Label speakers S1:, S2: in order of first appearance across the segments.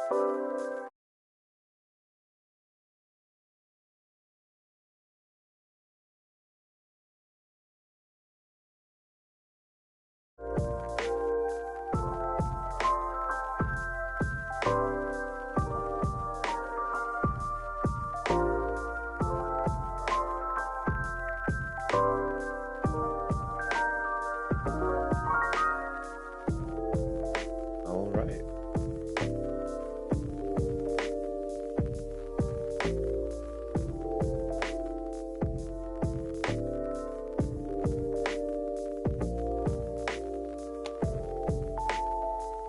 S1: All right.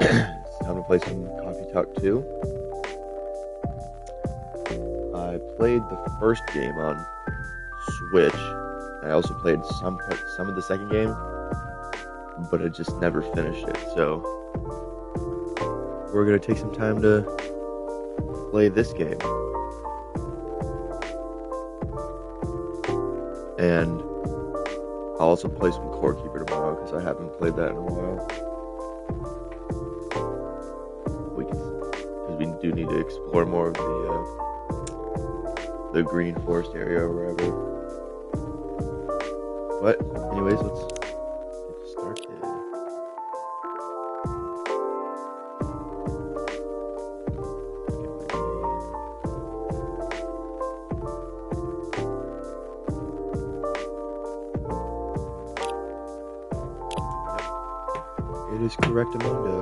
S1: It's time to play some Coffee Talk 2. I played the first game on Switch. I also played some of the second game, but I just never finished it. So we're gonna take some time to play this game, and I'll also play some Core Keeper tomorrow because I haven't played that in a while. Because we do need to explore more of the Green Forest area or wherever. But anyways, let's get started. It is Correctamundo.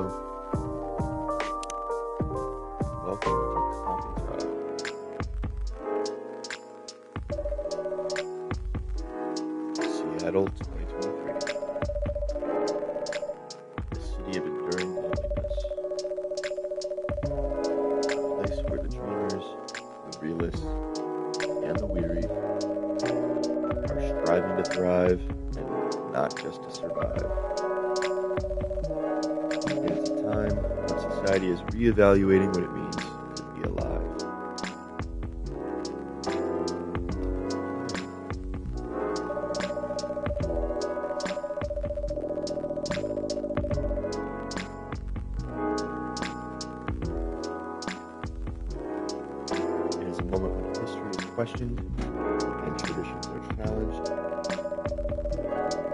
S1: Welcome to Coffee Talk. Seattle, 2023. The city of enduring loneliness. A place where the dreamers, the realists, and the weary are striving to thrive and not just to survive. It is a time when society is reevaluating what it means to be alive. It is a moment when history is questioned and traditions are challenged.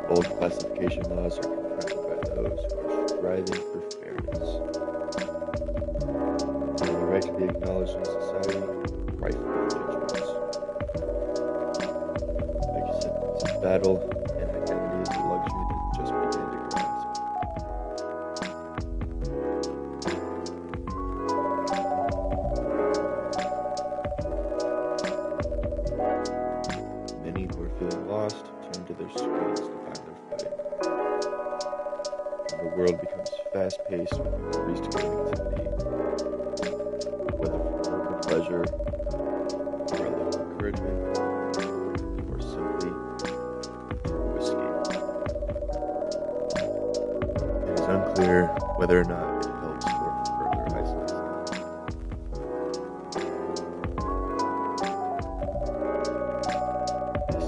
S1: Old classification laws are confronted by those who are striving for fairness. And the right to be acknowledged in society, rife with judgments. Like you said, it's a battle, and identity is a luxury that just began to grasp. Many who are feeling lost turn to their screens to find their footing. And the world becomes fast-paced with increased connectivity, whether for work or pleasure, for a little encouragement, or simply to escape. It is unclear whether or not it helps or further isolates them.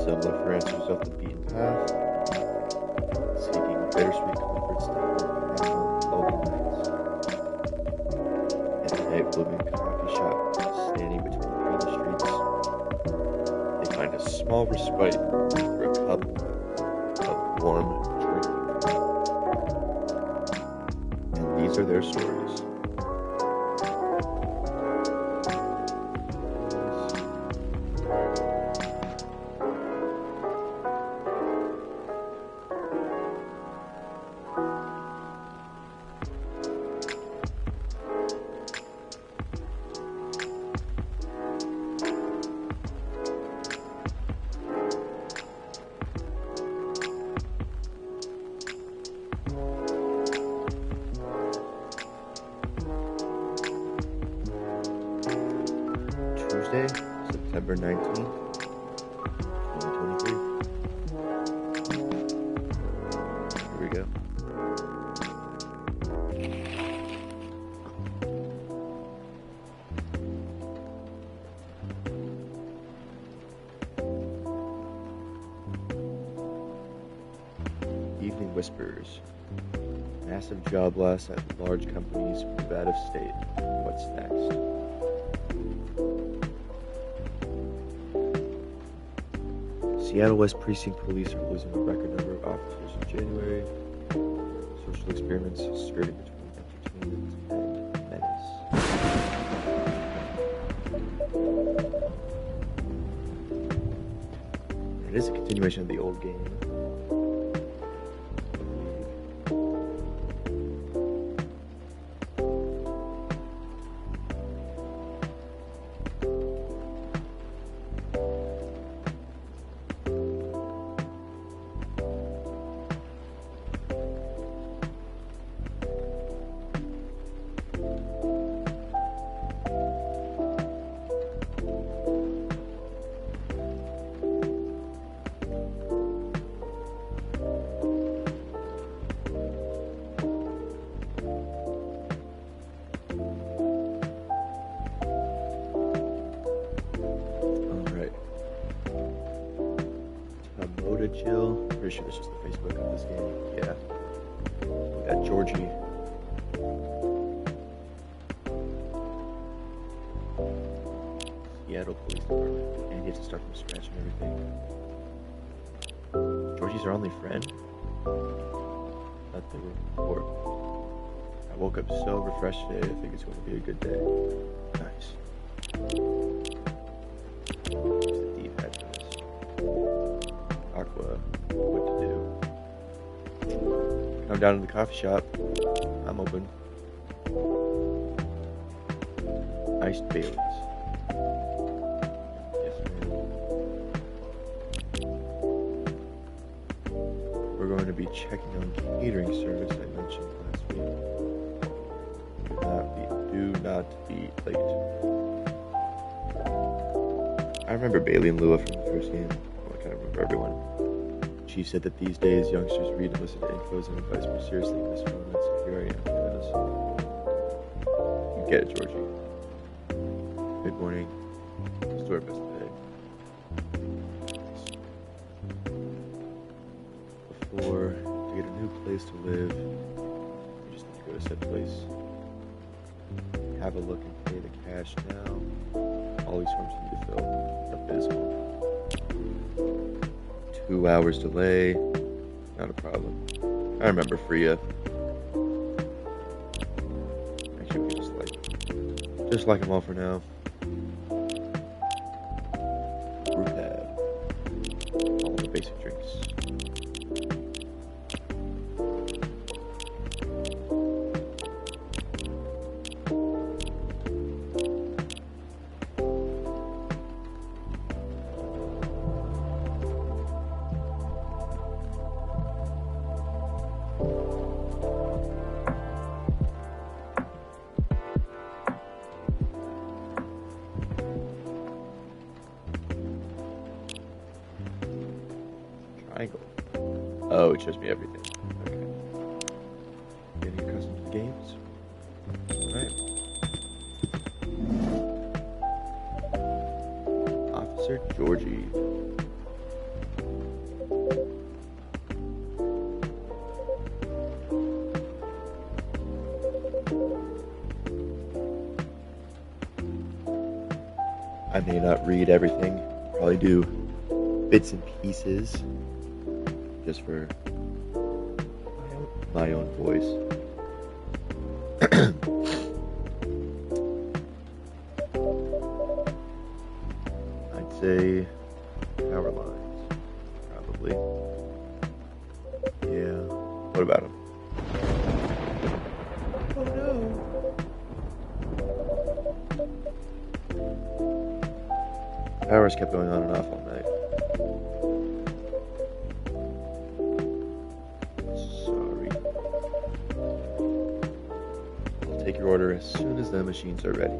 S1: Some look for answers off the beaten path, seeking bittersweet comforts that won't happen on lonely nights. In a night-blooming coffee shop standing between the streets, they find a small respite for a cup of warm drink. And these are their stories. Tuesday, September 19th, 2023. Here we go. Evening whispers. Massive job loss at large companies move out of state. What's next? Seattle West Precinct Police are losing a record number of officers in January. Social experiments skirting between entertainment and menace. It is a continuation of the old game. Chill. Pretty sure this is the Facebook of this game. Yeah. We got Georgie. Seattle Police Department. And he has to start from scratch and everything. Georgie's our only friend? Thought they were poor. I woke up so refreshed today. I think it's going to be a good day. Nice. Use the D-pad for this. Aqua, what to do? Come down to the coffee shop. I'm open. Iced Baileys. Yes, ma'am. We're going to be checking on catering service I mentioned last week. Do not be late. I remember Bailey and Lua from the first game. Well, I kind of remember everyone. She said that these days youngsters read and listen to infos and advice more seriously in this moment, so here I am, guys. You get it, Georgie. Good morning. Let's do our best today. Before to get a new place to live, you just need to go to said place. Have a look and pay the cash now. All these forms need to fill. Abysmal. 2 hours delay. Not a problem. I remember Freya. Actually, we can just like them all for now. Brew pad. All the basic drinks. Triangle. Oh, it shows me everything. Okay. Getting accustomed to the games. Alright. Officer Georgie. I may not read everything. Probably do bits and pieces. Just for my own voice. I'd say power lines, probably. Yeah. What about them? Oh no. Power's kept going on and off all night. Take your order as soon as the machines are ready.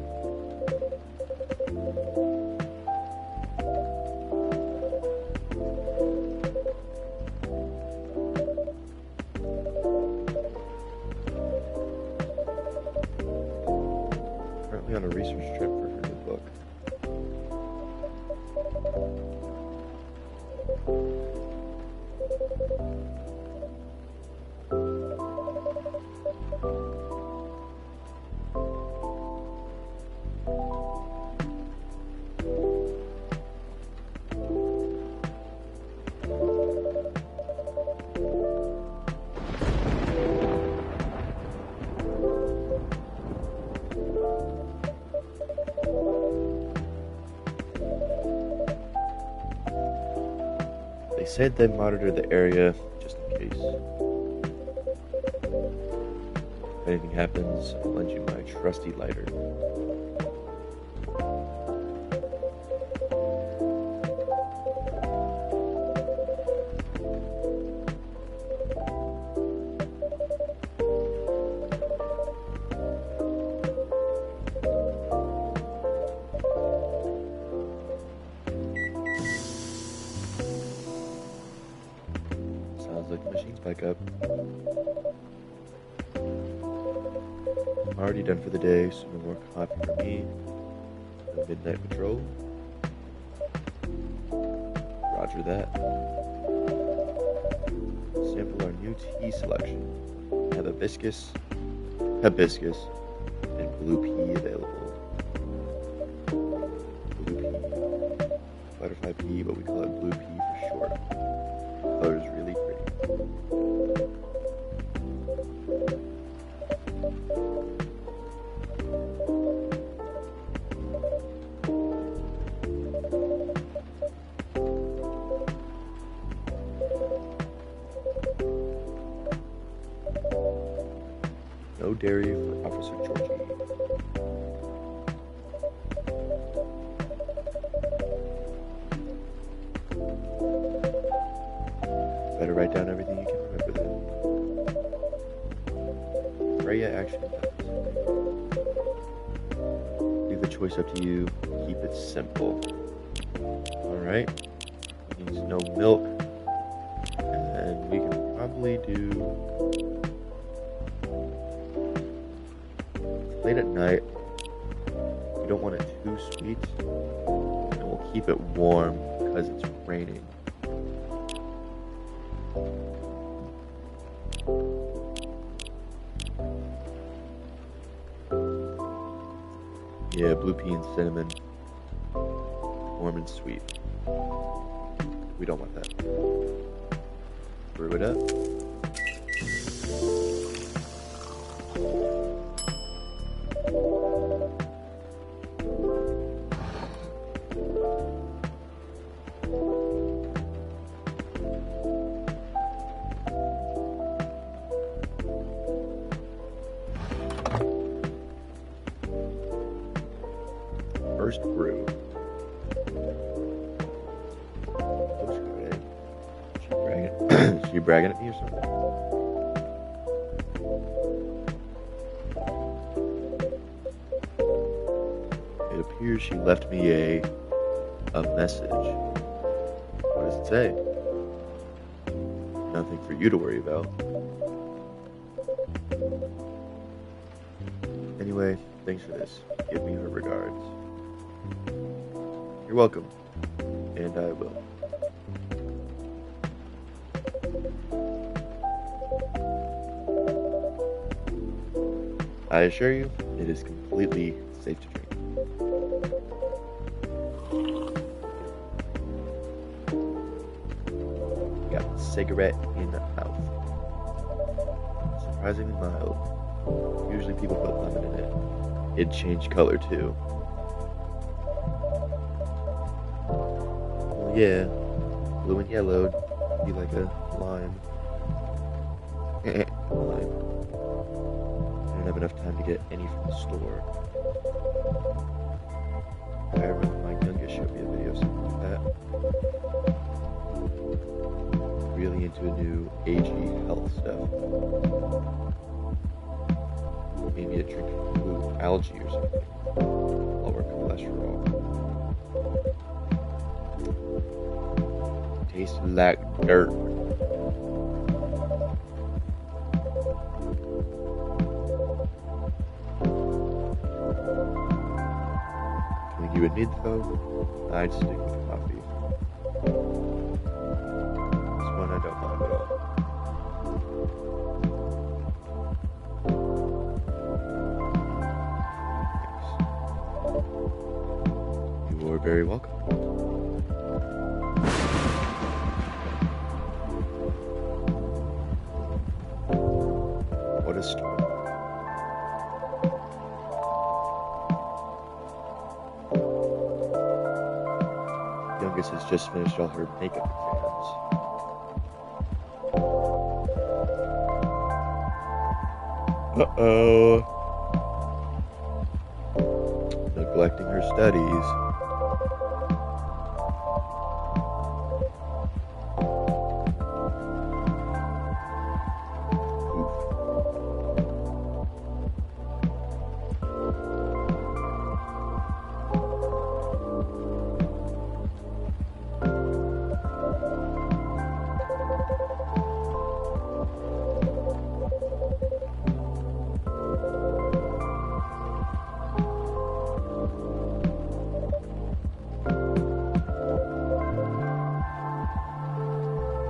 S1: Currently on a research trip for her new book. They said they monitor the area just in case. If anything happens, I'll lend you my trusty lighter. Sounds like the machine's back up. I'm already done for the day, so no more coffee for me. No midnight patrol. Roger that. Sample our new tea selection. Have hibiscus, and blue pea available. Blue pea. Butterfly pea, but we call it blue pea for short. Color is really pretty. No dairy for Officer Georgie. Better write down everything you can remember then. Freya actually does. Leave the choice up to you. Keep it simple. Alright. Means no milk. And we can probably do... late at night. You don't want it too sweet. And we'll keep it warm because it's raining. Yeah, blue pea and cinnamon. Warm and sweet. We don't want that. Brew it up. First brew. Looks good. She bragging at me or something? It appears she left me a message. What does it say? Nothing for you to worry about. Anyway, thanks for this. Give me her regards. You're welcome. And I will. I assure you, it is completely safe to drink. Got a cigarette in the mouth. Surprisingly mild. Usually people put lemon in it. It'd change color too. Well, yeah, blue and yellowed. Be like a lime. Lime. I don't have enough time to get any from the store. However, my youngest showed me a video of something like that. Really into a new AG health stuff. Maybe a drink blue algae or something. Lower cholesterol. Tastes like dirt. Between you and me though, I'd stick with coffee. This one I don't mind at all. You're very welcome. What a story. Youngest has just finished all her makeup exams. Uh-oh. Neglecting her studies.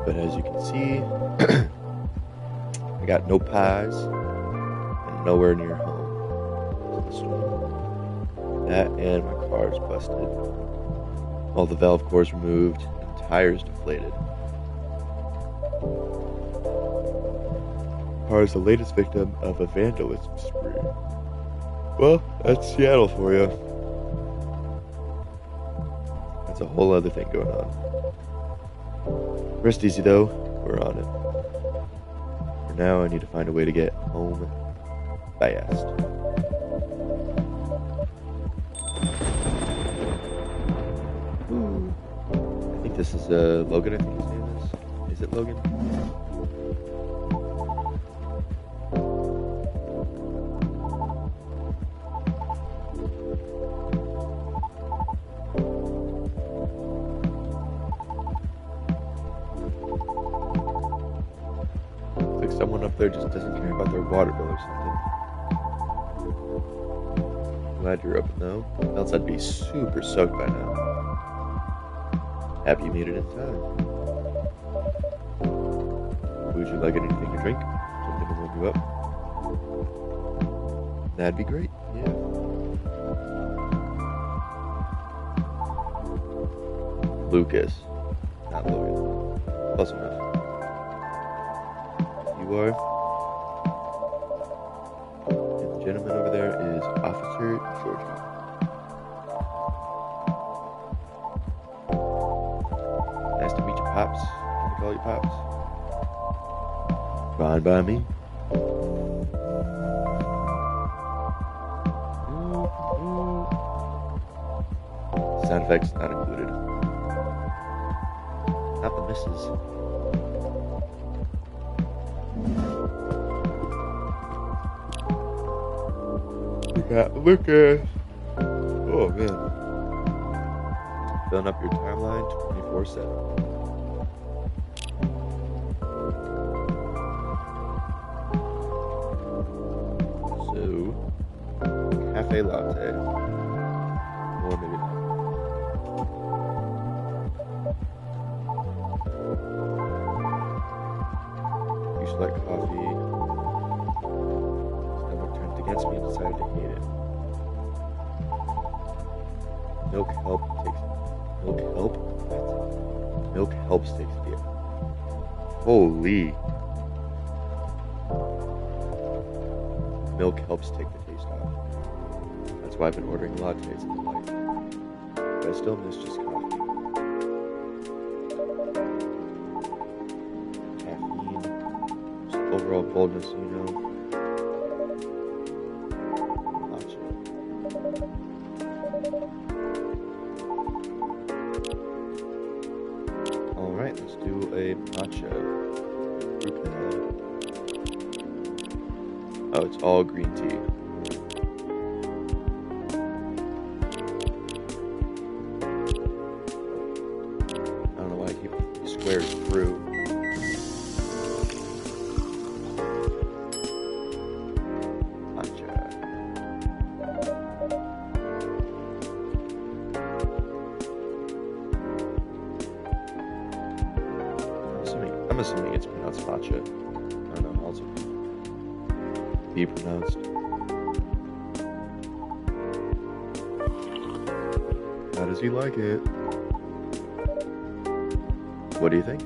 S1: But as you can see, I got no pies and nowhere near home. That and my car's busted. All the valve cores removed and tires deflated. Car is the latest victim of a vandalism spree. Well, that's Seattle for you. That's a whole other thing going on. Rest easy though, we're on it. For now, I need to find a way to get home fast. I think this is Logan, I think his name is. Is it Logan? Someone up there just doesn't care about their water bill or something. Glad you're open though, else I'd be super soaked by now. Happy you made it in time. Would you like anything to drink? Something to warm you up? That'd be great, yeah. Lucas, not Logan. Close enough. You are. And the gentleman over there is Officer Georgie. Nice to meet you, Pops. Can I call you Pops? Fine by me. Sound effects not included. Not the misses. We got Lucas. Oh man. Filling up your timeline 24/7. So, cafe latte. Or maybe not. You select coffee. Stomach turned against me and decided to hate it. Milk helps takes the holy. Milk helps take the taste off. That's why I've been ordering lattes in my life. But I still miss just coffee. Caffeine, just overall boldness, you know. Alright, let's do a matcha. Oh, it's all green tea. I don't know why I keep squares through. Matcha. I'm assuming it's pronounced matcha. I don't know how else it would be pronounced. How does he like it? What do you think?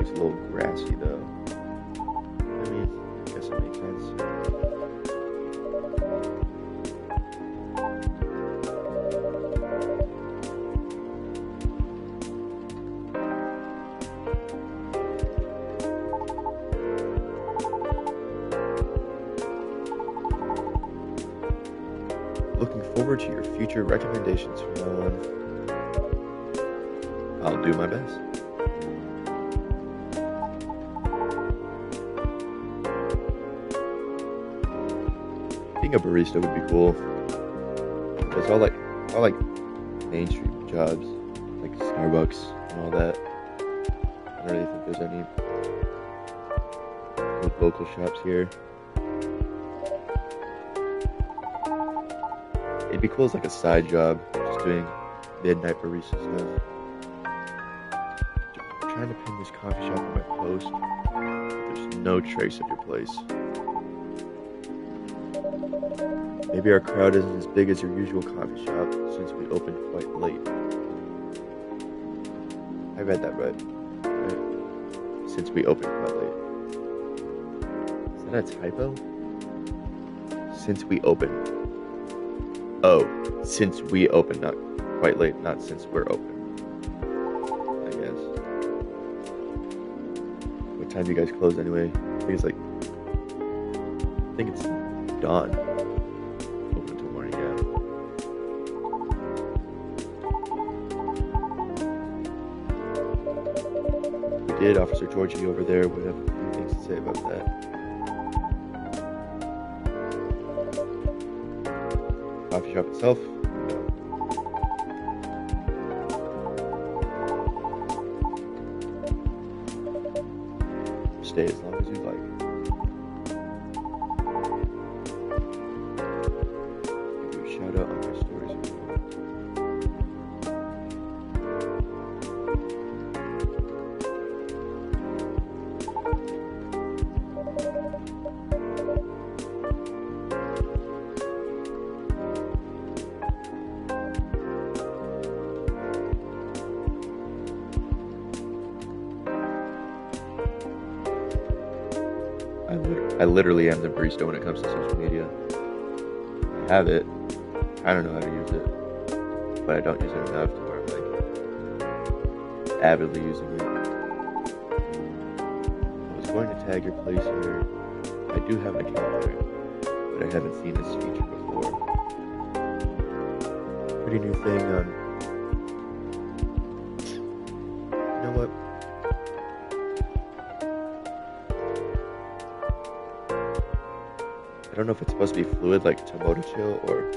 S1: It's a little grassy though. I mean, I guess it makes sense. Looking forward to your future recommendations from now on. I'll do my best. Being a barista would be cool. Because all like Main Street jobs, like Starbucks and all that. I don't really think there's any good local shops here. It'd be cool as like a side job, just doing midnight barista stuff. I'm trying to pin this coffee shop on my post, but there's no trace of your place. Maybe our crowd isn't as big as your usual coffee shop since we opened quite late. I read that right? Since we opened quite late. Is that a typo? Since we opened. Oh, since we opened, not quite late, not since we're open. I guess. What time do you guys close anyway? I think it's dawn. Open until morning, yeah. We did. Officer Georgie over there would have a few things to say about that. Coffee shop itself? No. Stay as long as you like. Give you a shout out on my stories if you want. I literally am the barista when it comes to social media. I have it. I don't know how to use it. But I don't use it enough to where I'm like avidly using it. I was going to tag your place here. I do have an account there, but I haven't seen this feature before. Pretty new thing. You know what? I don't know if it's supposed to be fluid like Tomodachi or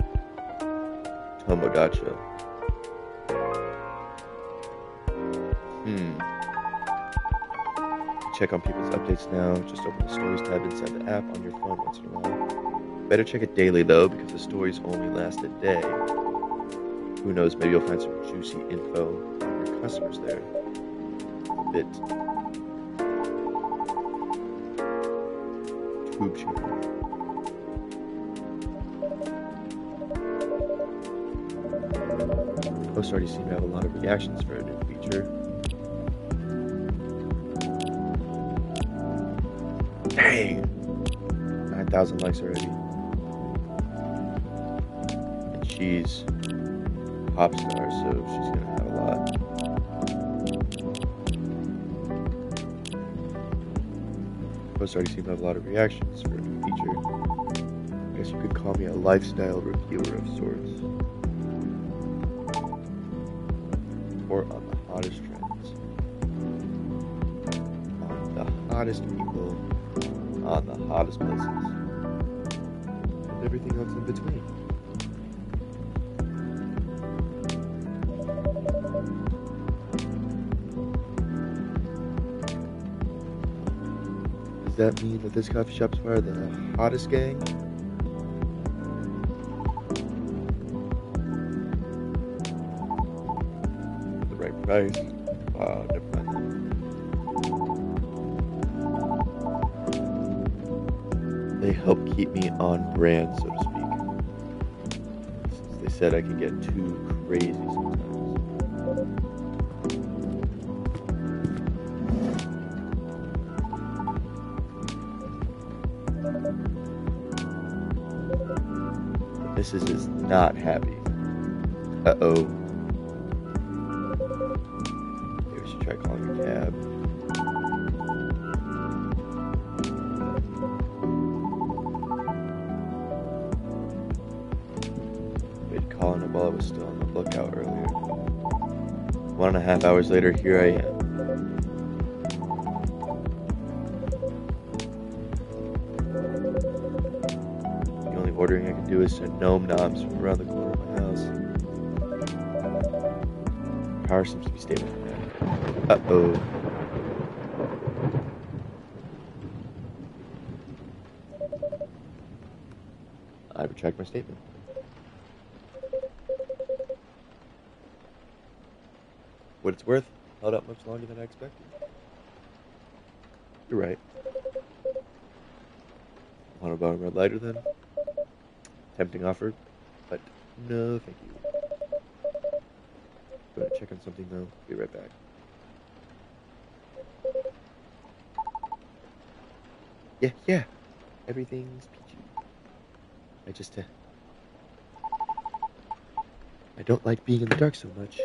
S1: Tomodachi. Check on people's updates now. Just open the stories tab inside the app on your phone once in a while. Better check it daily though, because the stories only last a day. Who knows, maybe you'll find some juicy info on your customers there. A bit. Tube channel. Posts already seem to have a lot of reactions for a new feature. Dang! 9,000 likes already. And she's a pop star, so she's gonna have a lot. Posts already seem to have a lot of reactions for a new feature. I guess you could call me a lifestyle reviewer of sorts. Or on the hottest trends. On the hottest people. On the hottest places. And everything else in between. Does that mean that this coffee shop's part of the hottest gang? Price. Never mind. They help keep me on brand, so to speak. Since they said I can get too crazy sometimes. The missus is not happy. Uh-oh. Try calling a cab. calling him while I was still on the lookout earlier. 1.5 hours later, here I am. The only ordering I can do is send gnome knobs from around the corner of my house. Power seems to be stable for now. Uh-oh. I retract my statement. What it's worth, held up much longer than I expected. You're right. Want to borrow a red lighter then? Tempting offer, but no thank you. Going to check on something though. Be right back. Yeah. Everything's peachy. I don't like being in the dark so much.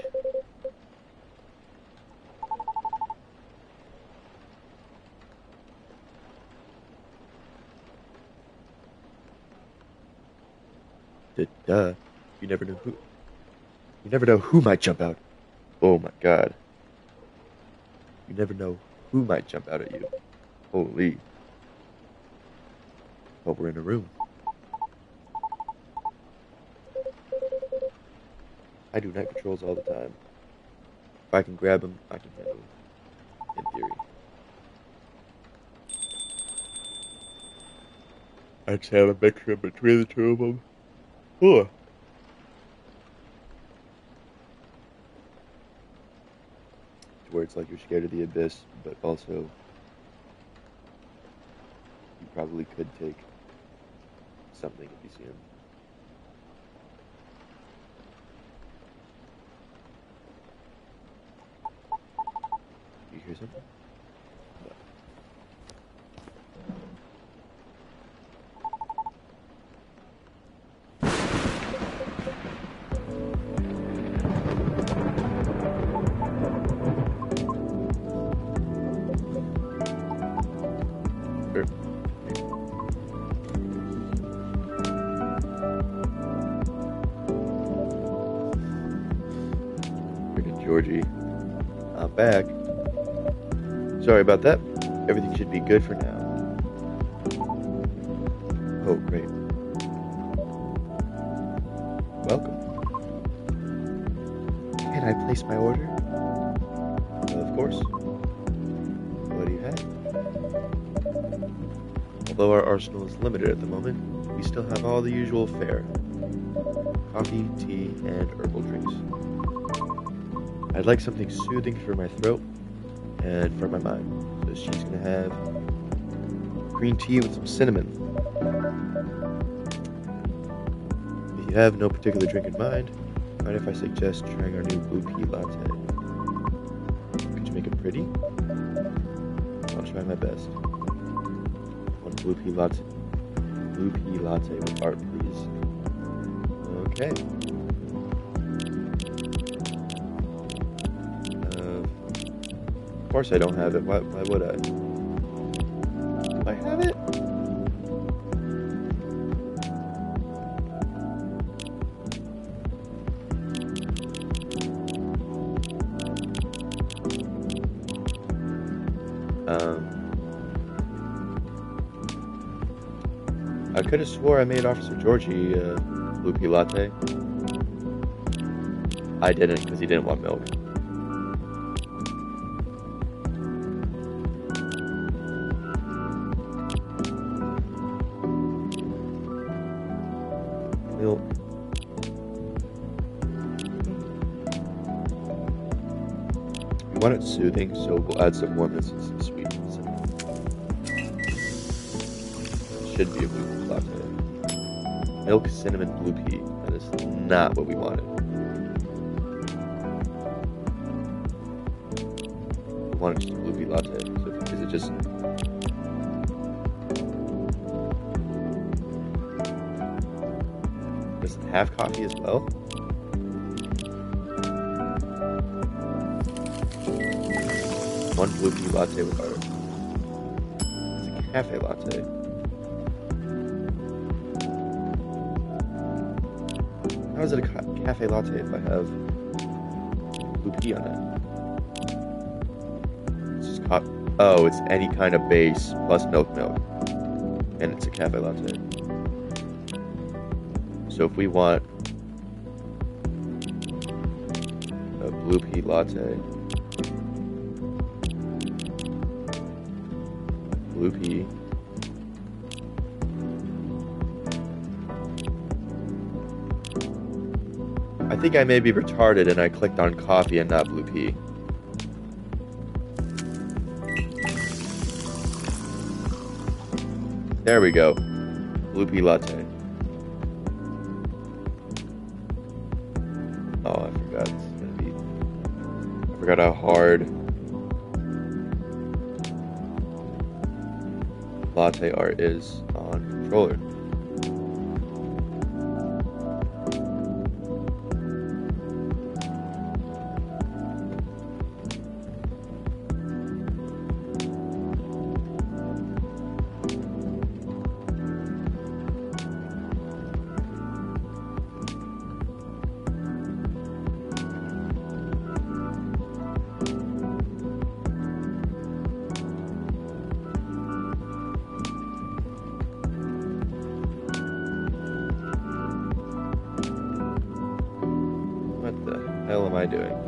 S1: Duh. You never know who might jump out. Oh my god. You never know who might jump out at you. Holy. But we're in a room. I do night patrols all the time. If I can grab them, I can handle them. In theory. I just have a mixture between the two of them. Huh. Where it's like you're scared of the abyss, but also you probably could take something if you see him. You hear something? No. Georgie, I'm back. Sorry about that. Everything should be good for now. Oh, great. Welcome. Can I place my order? Of course. What do you have? Although our arsenal is limited at the moment, we still have all the usual fare. Coffee, tea, and herbal drinks. I'd like something soothing for my throat and for my mind. So she's going to have green tea with some cinnamon. If you have no particular drink in mind, mind if I suggest trying our new blue pea latte? Could you make it pretty? I'll try my best. One blue pea latte with art, please. Okay. Of course I don't have it. Why would I? Do I have it? I could have swore I made Officer Georgie blue pea latte. I didn't, because he didn't want milk. Milk. We want it soothing, so we'll add some warmness and some sweetness. It should be a blue pea latte. Milk, cinnamon, blue pea. That is not what we wanted. We wanted just a blue pea latte. So is it just... Does it have coffee as well? One blue pea latte with art. It's a cafe latte. How is it a cafe latte if I have blue pea on it? It's just oh, it's any kind of base plus milk, and it's a cafe latte. So if we want a blue pea latte, blue pea, I think I may be retarded and I clicked on coffee and not blue pea. There we go. Blue pea latte. Oh, I forgot. I forgot how hard latte art is on controller. What the hell am I doing?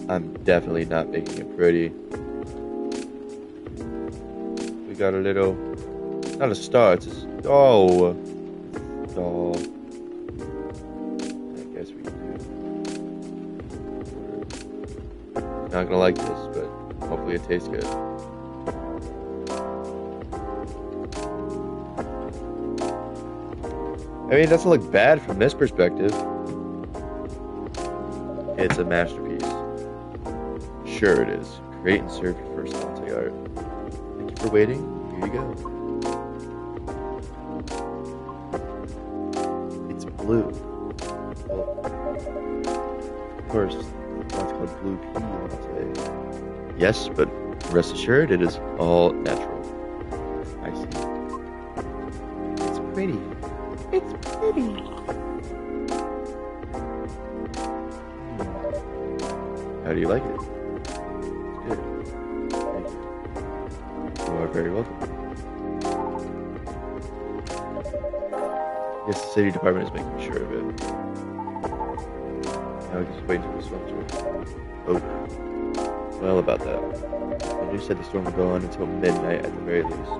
S1: I'm definitely not making it pretty. We got a little, not a star, it's a star. Star. I guess we can do. Not gonna like this, but hopefully it tastes good. I mean, it doesn't look bad from this perspective. It's a masterpiece. Sure it is. Create and serve your first latte art. Thank you for waiting. Here you go. It's blue. Well, of course, that's called blue pea latte. Yes, but rest assured, it is all natural. I see. It's pretty. It's pretty. How do you like it? Good. Thank you. You are very welcome. Yes, the city department is making sure of it. Now we can just wait until the storm's over. Oh. Well, about that. The news said the storm would go on until midnight at the very least.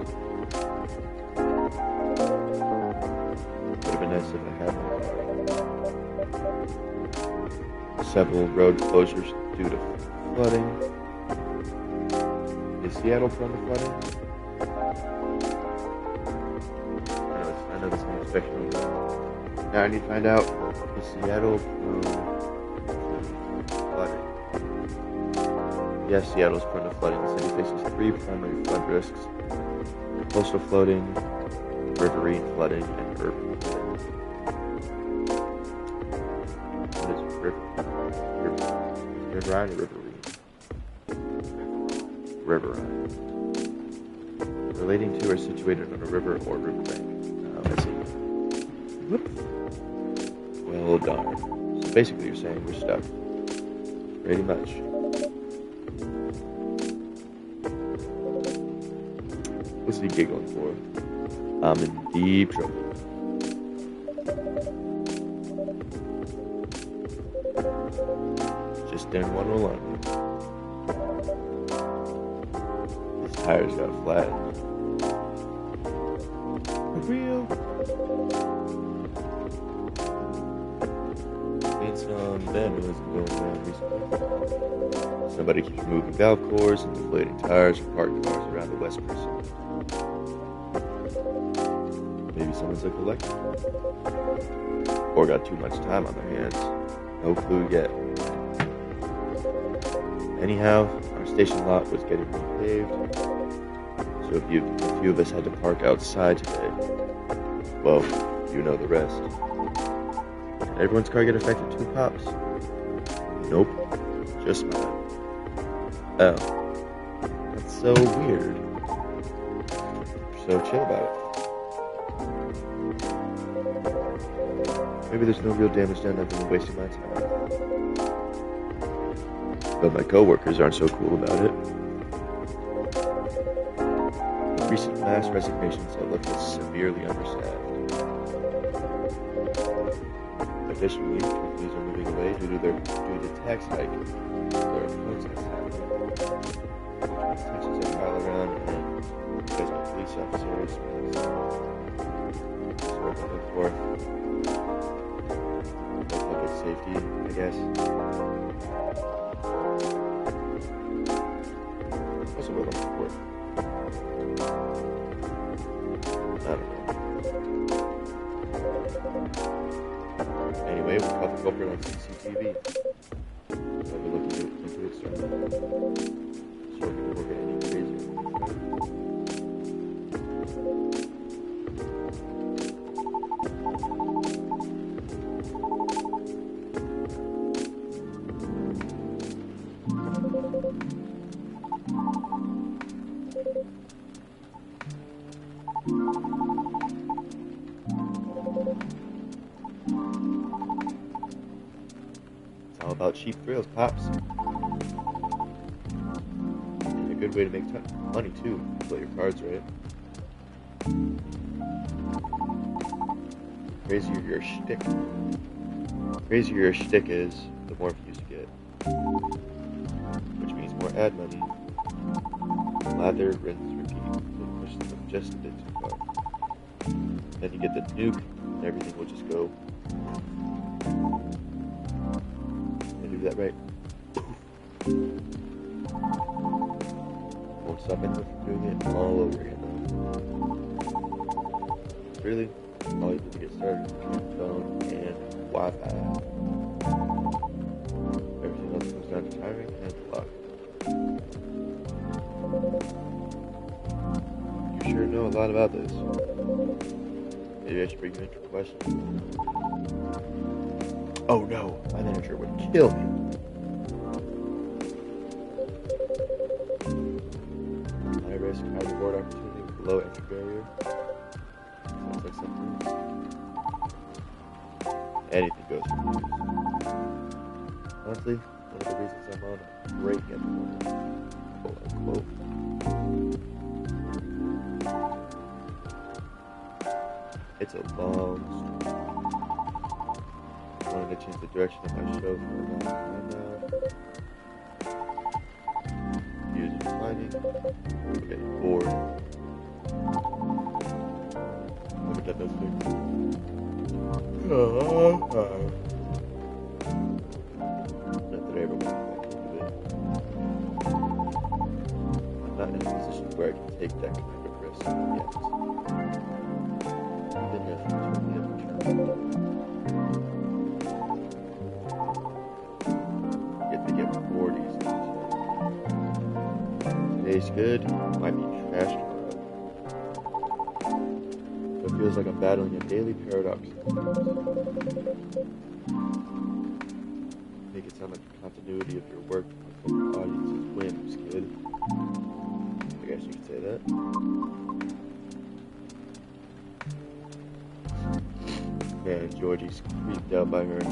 S1: Would have been nice if I had my car. Several road closures due to flooding. Is Seattle prone to flooding? I know this name is fictional. Now I need to find out, is Seattle prone to flooding? Yes, Seattle is prone to flooding. The city faces 3 primary flood risks: coastal flooding, riverine flooding, and urban flooding. What is riverine or riverine? Riverine. Relating to or situated on a river or riverbank. Let's see. Whoops. Well, darn. So basically you're saying we're stuck. Pretty much. What's he giggling for? I'm in deep trouble. Just didn't want to alarm me. His tires got flat. For real? Ain't some vandalism going around recently. Somebody keeps moving valve cores and deflating tires from parked cars around the West Precinct. Maybe someone's a collector. Or got too much time on their hands. No clue yet. Anyhow, our station lot was getting repaved, so a few of us had to park outside today. Well, you know the rest. everyone's car get affected too, Pops? Nope. Just mine. Oh. That's so weird. You're so chill about it. Maybe there's no real damage done. I've been wasting my time. But my coworkers aren't so cool about it. The recent mass resignations have left us severely understaffed. Additionally, companies are moving away due to tax hike. There are protests happening. Tensions are piled around and because my police officers sort of look for public safety, I guess. That's what I'm looking for. I don't know. Anyway, we caught the culprit on CCTV. I'll be looking into it soon. So we can work at any crazy. It's all about cheap thrills, Pops. And a good way to make money, too. Play your cards right. The crazier your shtick is, the more views you get. Which means more ad money. Lather, rinse, repeat. Don't push them just a bit too far. Then you get the nuke, and everything will just go. Did I do that right? Won't stop anyone from doing it all over again, though. Really, all you need to get started is your phone and Wi-Fi. Everything else comes down to timing and luck. You sure know a lot about this. Maybe I should bring you into question. Oh no, my manager would kill me. High risk, high reward opportunity with low entry barrier. Sounds like something. Anything goes for views. Honestly, one of the reasons I'm on a break at the moment. Quote unquote. It's a long story. I wanted to change the direction of my show for a long time now. Views are declining. I'm getting bored. I haven't done those things. Not that I ever went back into it. I'm not in a position where I can take that kind of risk yet. Even if it's only a term. Get to get bored easily. Today's good, might be trash tomorrow. It feels like I'm battling a daily paradox. Make it sound like the continuity of your work with the audience's whims, kid. I guess you could say that. Man, Georgie's creeped out by her.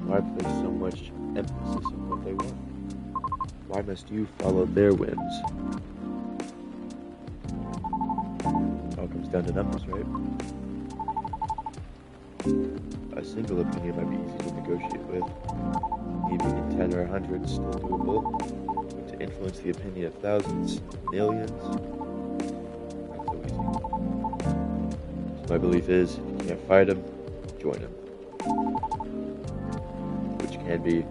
S1: Why place so much emphasis on what they want? Why must you follow their whims? It all comes down to numbers, right? A single opinion might be easy to negotiate with. Even in 10 or 100 is still doable. But to influence the opinion of thousands, millions, not so easy. So my belief is, if you can't fight them, join them. Which can be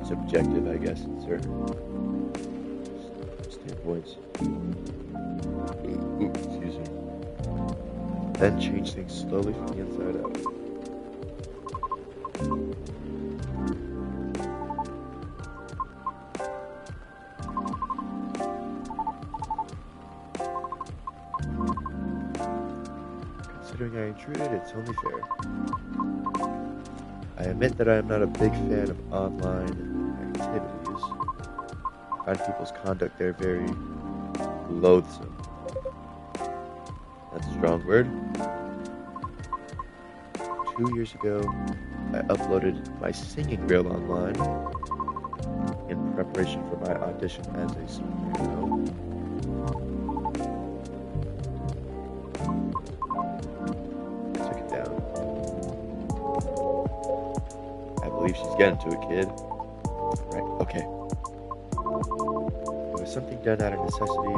S1: subjective, I guess, in certain standpoints. Ooh, excuse me. Then change things slowly from the inside out. considering I intruded, it's only fair. I admit that I am not a big fan of online activities. I find people's conduct there very loathsome. That's a strong word. 2 years ago, I uploaded my singing reel online in preparation for my audition as a soprano. I took it down. I believe she's getting to it, kid. Right, okay. It was something done out of necessity.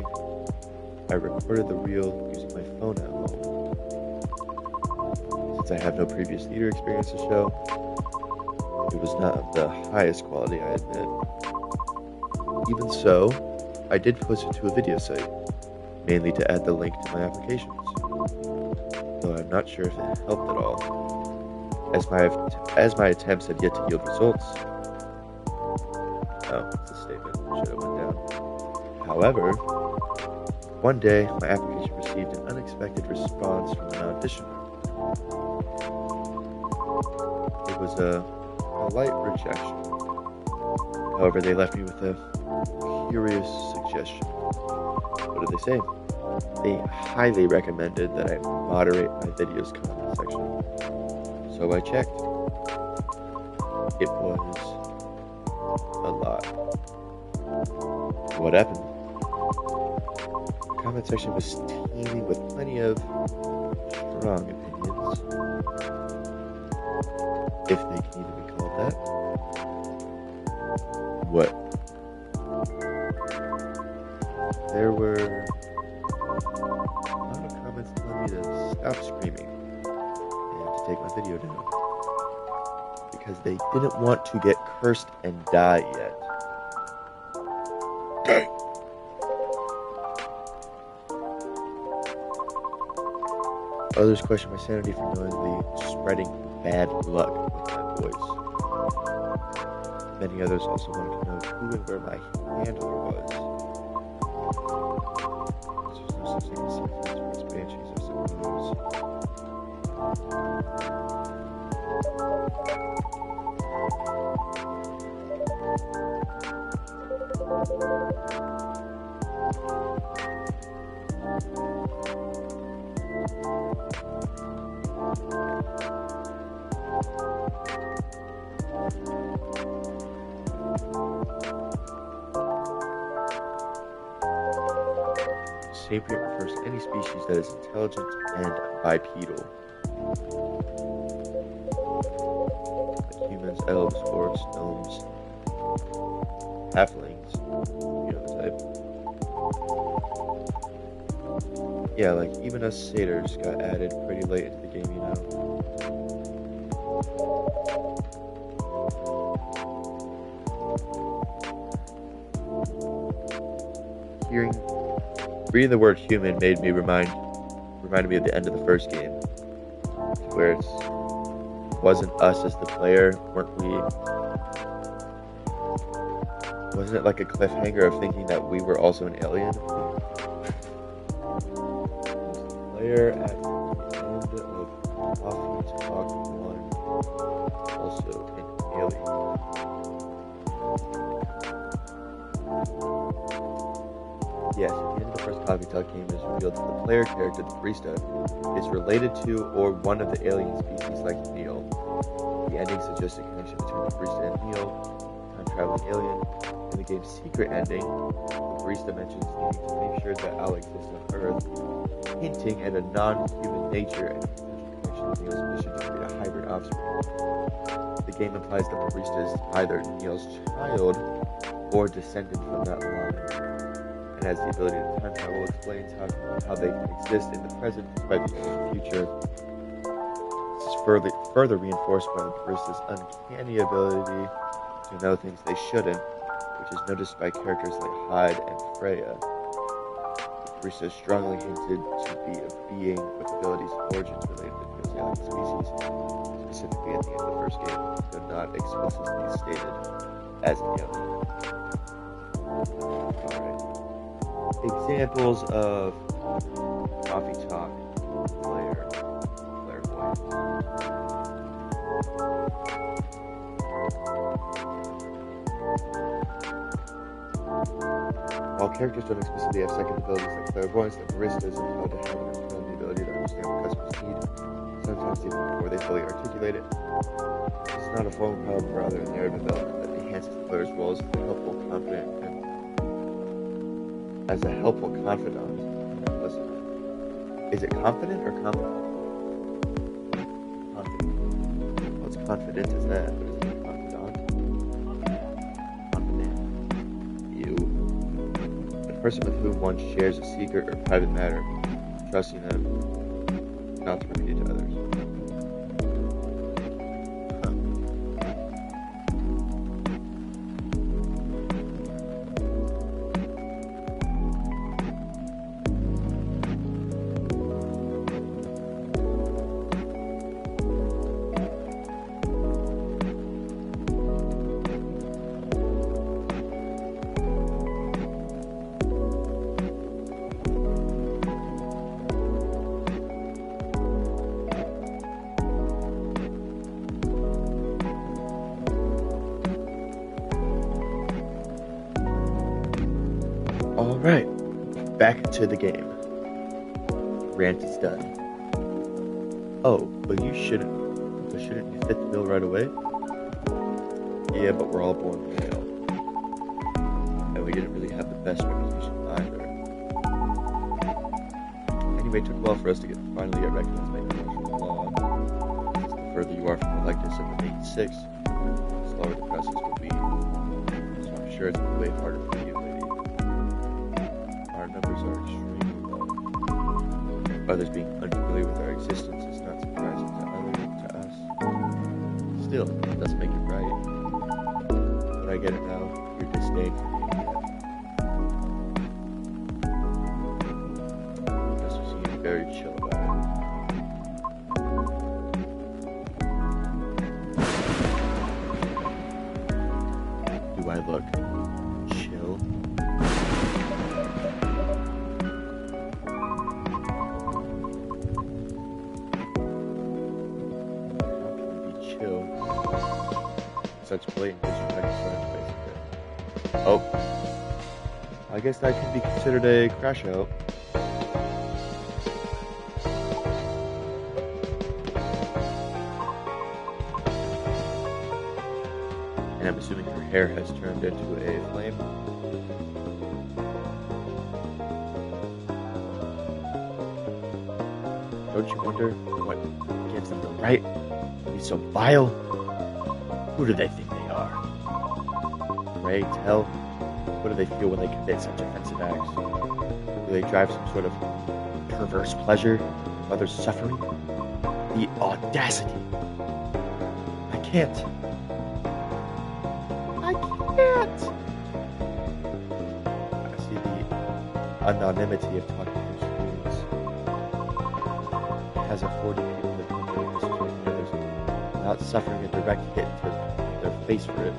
S1: I recorded the reel using my phone at home. Since I have no previous theater experience to show, it was not of the highest quality, I admit. Even so, I did post it to a video site, mainly to add the link to my applications. Though I'm not sure if it helped at all, as my attempts had yet to yield results. Oh, it's a statement. Should have went down. However, one day, my application received an unexpected response from an auditioner. It was a polite rejection. However, they left me with a curious suggestion. What did they say? They highly recommended that I moderate my video's comment section. So I checked. It was a lot. What happened? The comment section was teeming with plenty of strong opinions, if they can even be called that. What? There were a lot of comments telling me to stop screaming and to take my video down, because they didn't want to get cursed and die yet. Others question my sanity for knowingly spreading bad luck with my voice. Many others also wanted to know who and where my handler was. There's no such thing as secrets or expansions, I suppose. Sapient refers to any species that is intelligent and bipedal. Like humans, elves, orcs, gnomes, halflings, you know the type. Yeah, like even us satyrs got added pretty late into the game, you know. Reading the word human reminded me of the end of the first game, where it wasn't us as the player, wasn't it like a cliffhanger of thinking that we were also an alien? The player at the end of Coffee Talk 1, also an alien. Yes, at the end of the first Coffee Talk game, it is revealed that the player character, the barista, is related to or one of the alien species like Neil. The ending suggests a connection between the barista and Neil, time-traveling alien. In the game's secret ending, the barista mentions needing to make sure that Al exists on Earth, hinting at a non-human nature and a potential connection to Neil's mission to create a hybrid offspring. The game implies that the barista is either Neil's child or descendant from that line, and has the ability to time travel. Explains how they can exist in the present despite being in the future. This is further reinforced by the barista's uncanny ability to know things they shouldn't, which is noticed by characters like Hyde and Freya. The barista is strongly hinted to be a being with abilities and origins related to the alien species, specifically at the end of the first game, though not explicitly stated as an alien. Alright. Examples of Coffee Talk player. While characters don't explicitly have second abilities like clairvoyance, their baristas and how to handle and the ability to understand what customers need, sometimes even before they fully articulate it. This is not a phone call, but rather a narrative development that enhances the player's roles as a helpful, confidant, listener. Is it confident or confident? Confident. Well, it's confident as that, but is it confidant? Confident. You. A person with whom one shares a secret or private matter, trusting them not to repeat it to others. Alright, back to the game. Rant is done. Oh, but shouldn't you fit the bill right away? Yeah, but we're all born male. And we didn't really have the best reputation either. Anyway, it took a while for us to finally get recognized by international law. Since the further you are from the likeness of the 86, the slower the process will be. So I'm sure it's way harder for you, lady. Our numbers are extremely low. Others being unfamiliar with our existence is not surprising to us. Still, it doesn't make it right. But I get it now. Your disdain for the internet. Professor seemed very chill about it. Do I look chill? Such blatant disrespect for face. Oh, I guess that can be considered a crash out. And I'm assuming her hair has turned into a flame. Don't you wonder what gives them the right to be so vile? Who do they think they are? Pray tell, what do they feel when they commit such offensive acts? Do they drive some sort of perverse pleasure of others' suffering? The audacity! I can't! I see the anonymity of talking to students. It has afforded people the comfort of mistreating others without suffering a direct hit to their face for it.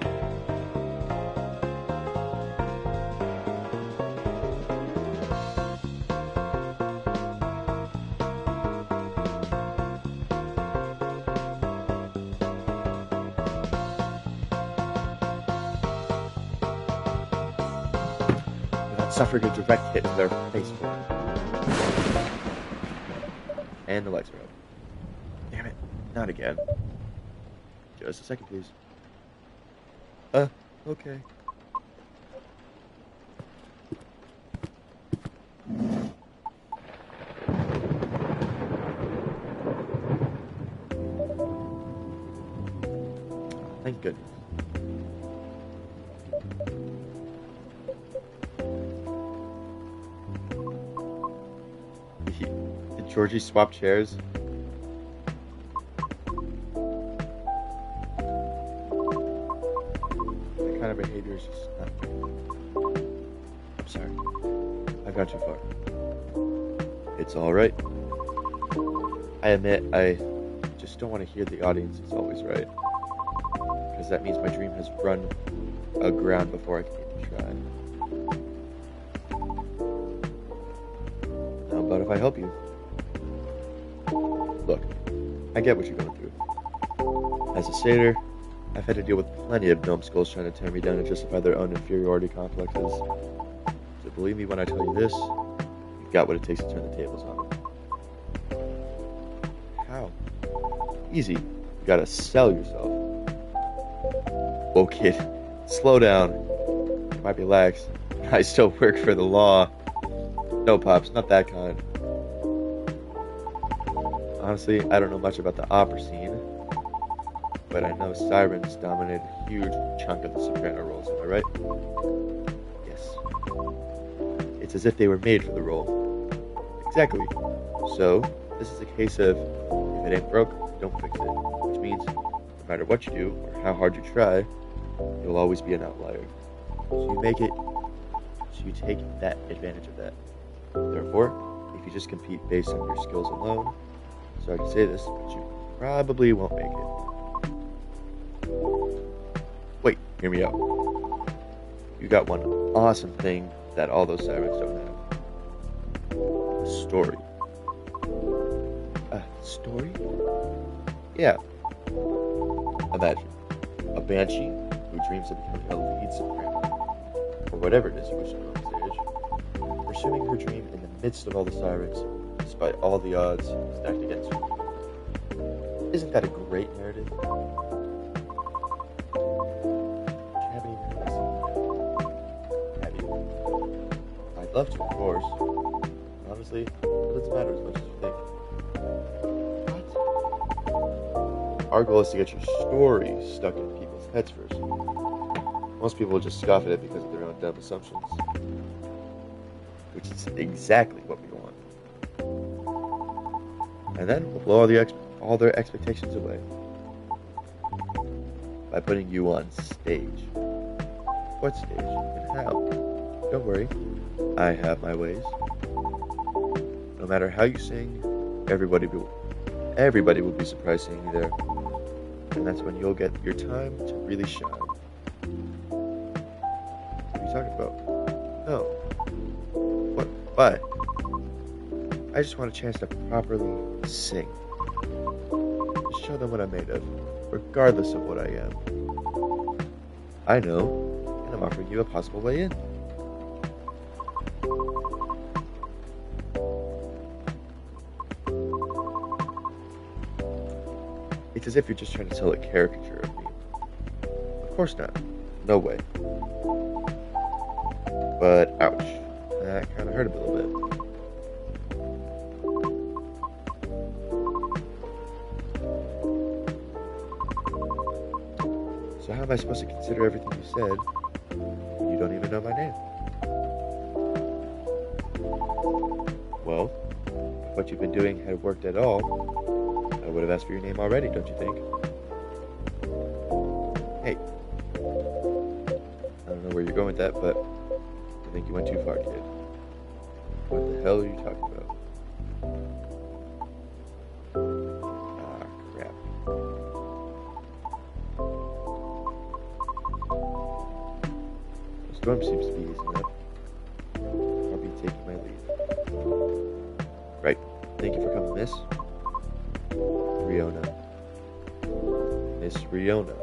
S1: Without suffering a direct hit to their face for it. And the lights are up. Damn it, not again. Just a second, please. Okay. Thank goodness. Did Georgie swap chairs? Behavior is just not good. I'm sorry. I've gone too far. It's alright. I admit, I just don't want to hear the audience is always right. Because that means my dream has run aground before I can even try. How about if I help you? Look, I get what you're going through. As a satyr, I've had to deal with plenty of numbskulls trying to tear me down to justify their own inferiority complexes. So believe me when I tell you this, you've got what it takes to turn the tables on them. How? Easy. You gotta sell yourself. Whoa, kid. Slow down. You might be lax. I still work for the law. No, Pops, not that kind. Honestly, I don't know much about the opera scene, but I know sirens dominate a huge chunk of the soprano roles, am I right? Yes. It's as if they were made for the role. Exactly. So, this is a case of, if it ain't broke, don't fix it. Which means, no matter what you do, or how hard you try, you'll always be an outlier. So you take that advantage of that. Therefore, if you just compete based on your skills alone, sorry to say this, but you probably won't make it. Wait, hear me out. You got one awesome thing that all those sirens don't have. A story. A story? Yeah. Imagine a banshee who dreams of becoming a lead soprano, or whatever it is you wish to do on stage, pursuing her dream in the midst of all the sirens, despite all the odds stacked against her. Isn't that a great narrative? You haven't even really seen it yet, have you? I'd love to, of course. Honestly, it doesn't matter as much as you think. What? Our goal is to get your story stuck in people's heads first. Most people will just scoff at it because of their own dumb assumptions. Which is exactly what we want. And then we'll blow all their expectations away by putting you on stage. What stage and how? Don't worry, I have my ways. No matter how you sing, everybody will be surprised seeing you there. And that's when you'll get your time to really shine. What are you talking about? No. What? Why? I just want a chance to properly sing. Just show them what I'm made of, regardless of what I am. I know, and I'm offering you a possible way in. It's as if you're just trying to tell a caricature of me. Of course not. No way. But ouch. That kind of hurt a little bit. So how am I supposed to consider everything you said when you don't even know my name? Well, if what you've been doing had worked at all, I would have asked for your name already, don't you think? Hey. I don't know where you're going with that, but I think you went too far, kid. What the hell are you talking about? Ah, crap. The storm seems to be easing up. I'll be taking my leave. Right. Thank you for coming, miss. Riona. Miss Riona.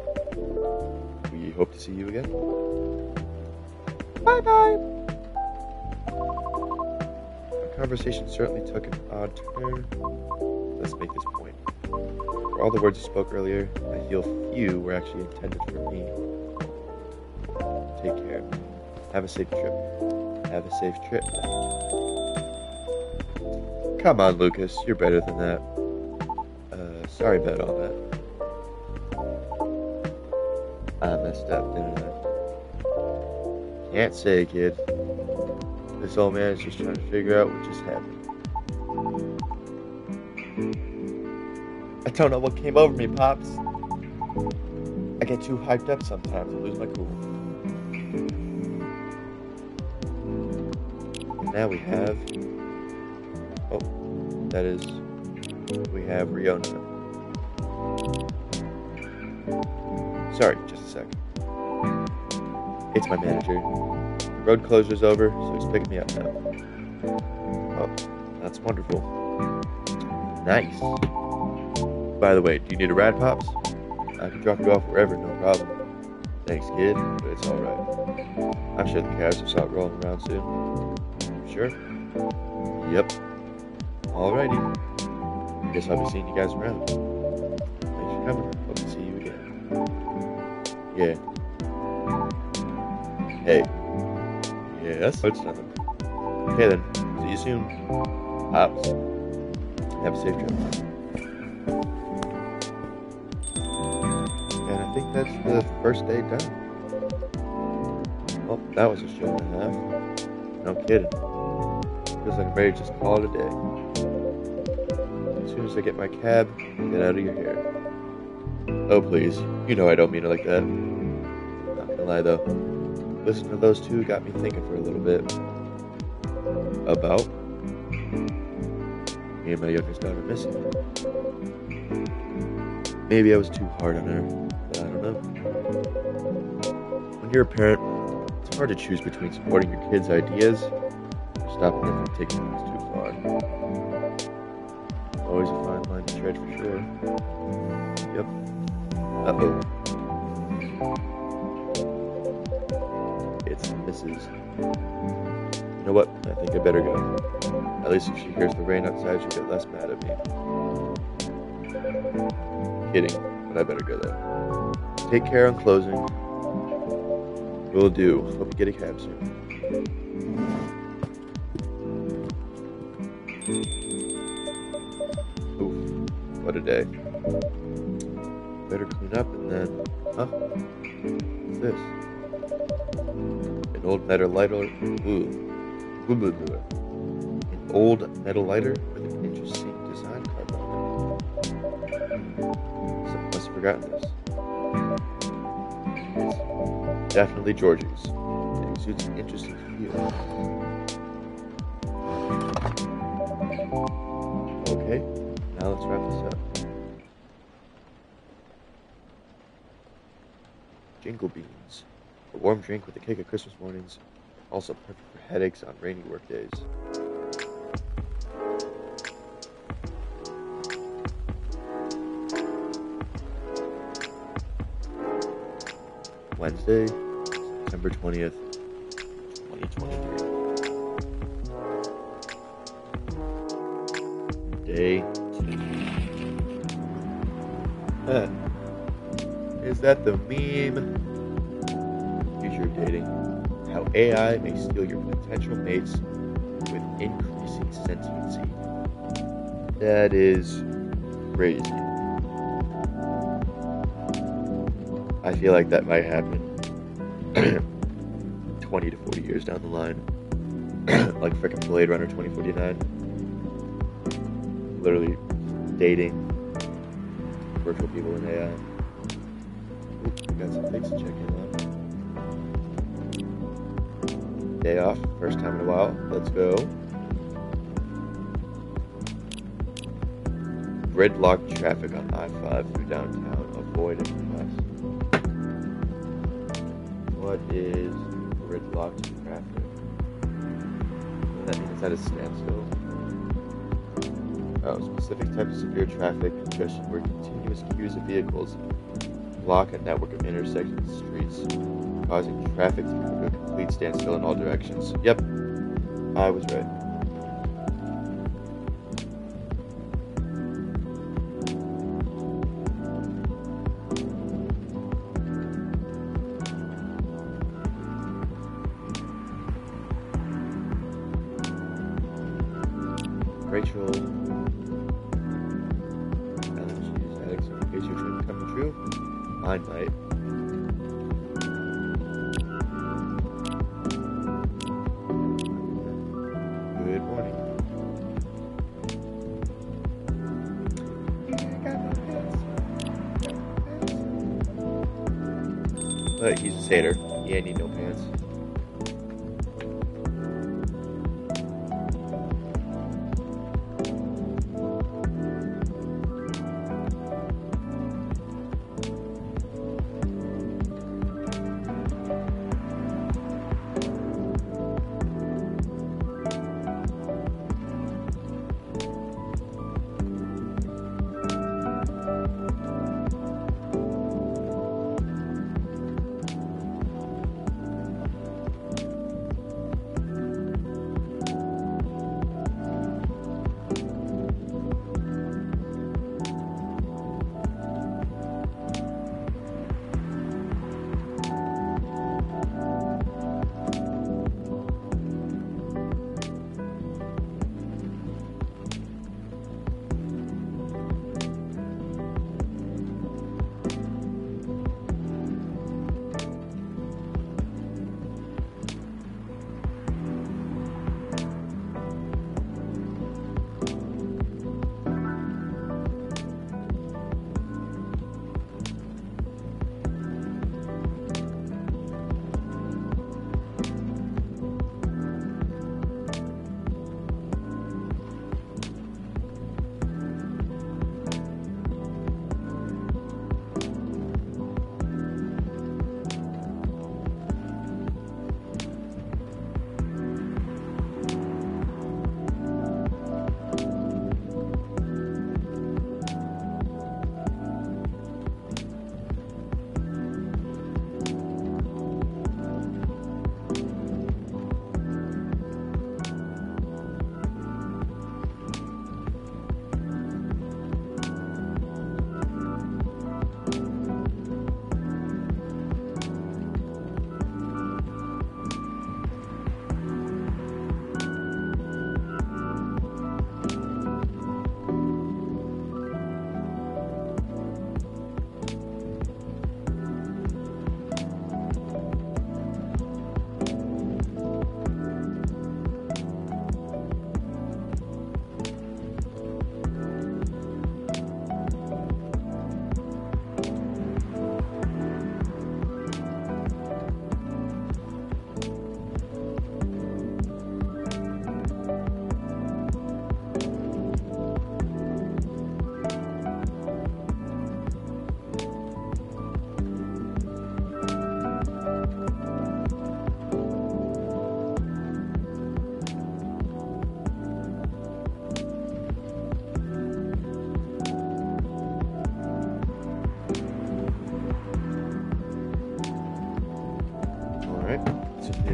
S1: We hope to see you again. Bye-bye. Our conversation certainly took an odd turn. Let's make this point. For all the words you spoke earlier, I feel few were actually intended for me. Take care. Have a safe trip. Have a safe trip. Come on, Lucas. You're better than that. Sorry about all that. I messed up, didn't I? Can't say, kid. This old man is just trying to figure out what just happened. I don't know what came over me, Pops. I get too hyped up sometimes and lose my cool. And now we have... Oh, that is... We have Riona. Sorry, just a sec. It's my manager. The road closure's over, so he's picking me up now. Oh, that's wonderful. Nice. By the way, do you need a rad, Pops? I can drop you off wherever, no problem. Thanks, kid, but it's alright. I'm sure the cabs will start rolling around soon. Sure? Yep. Alrighty. Guess I'll be seeing you guys around. Thanks for coming. Hope to see you again. Yeah. Hey. Yes? It's nothing. Okay then. See you soon. Pops. Have a safe trip. And I think that's the first day done. Well, that was a show and a half. No kidding. Feels like I'm ready to just call it a day. As soon as I get my cab, get out of your hair. Oh please, you know I don't mean it like that. Not gonna lie though, listening to those two got me thinking for a little bit. About me and my youngest daughter missing me. Maybe I was too hard on her, but I don't know. When you're a parent, it's hard to choose between supporting your kids' ideas or stopping them from taking things too far. Always a fine line to tread for sure. Yep. Uh-oh. It's Mrs. You know what? I think I better go. At least if she hears the rain outside, she'll get less mad at me. Kidding, but I better go there. Take care on closing. Will do. Hope you get a cab soon. Oof, what a day. Better clean up and then... Huh? What's this? An old metal lighter... An old metal lighter with an interesting design carved on it. Someone must have forgotten this. It's definitely Georgie's. It exudes an interesting feel. Okay, now let's wrap this up. Jingle beans. A warm drink with a cake at Christmas mornings. Also perfect for headaches on rainy work days. Wednesday, September 20th, 2023. Day 2. Is that the meme? Future dating. How AI may steal your potential mates with increasing sentiency. That is crazy. I feel like that might happen 20 to 40 years down the line. Like frickin' Blade Runner 2049. Literally dating virtual people in AI. Ooh, we got some things to check in on. Day off, first time in a while. Let's go. Gridlocked traffic on I-5 through downtown. Avoid it. What is gridlocked traffic? Does that mean it's at a standstill? Oh, specific type of severe traffic congestion where continuous queues of vehicles block a network of intersecting streets, causing traffic to come to a complete standstill in all directions. Yep, I was right. Rachel, LNG's addicts in case your dream coming true. Mine might. Good morning. Yeah, I got no pants. But he's a satyr. He ain't need no pants.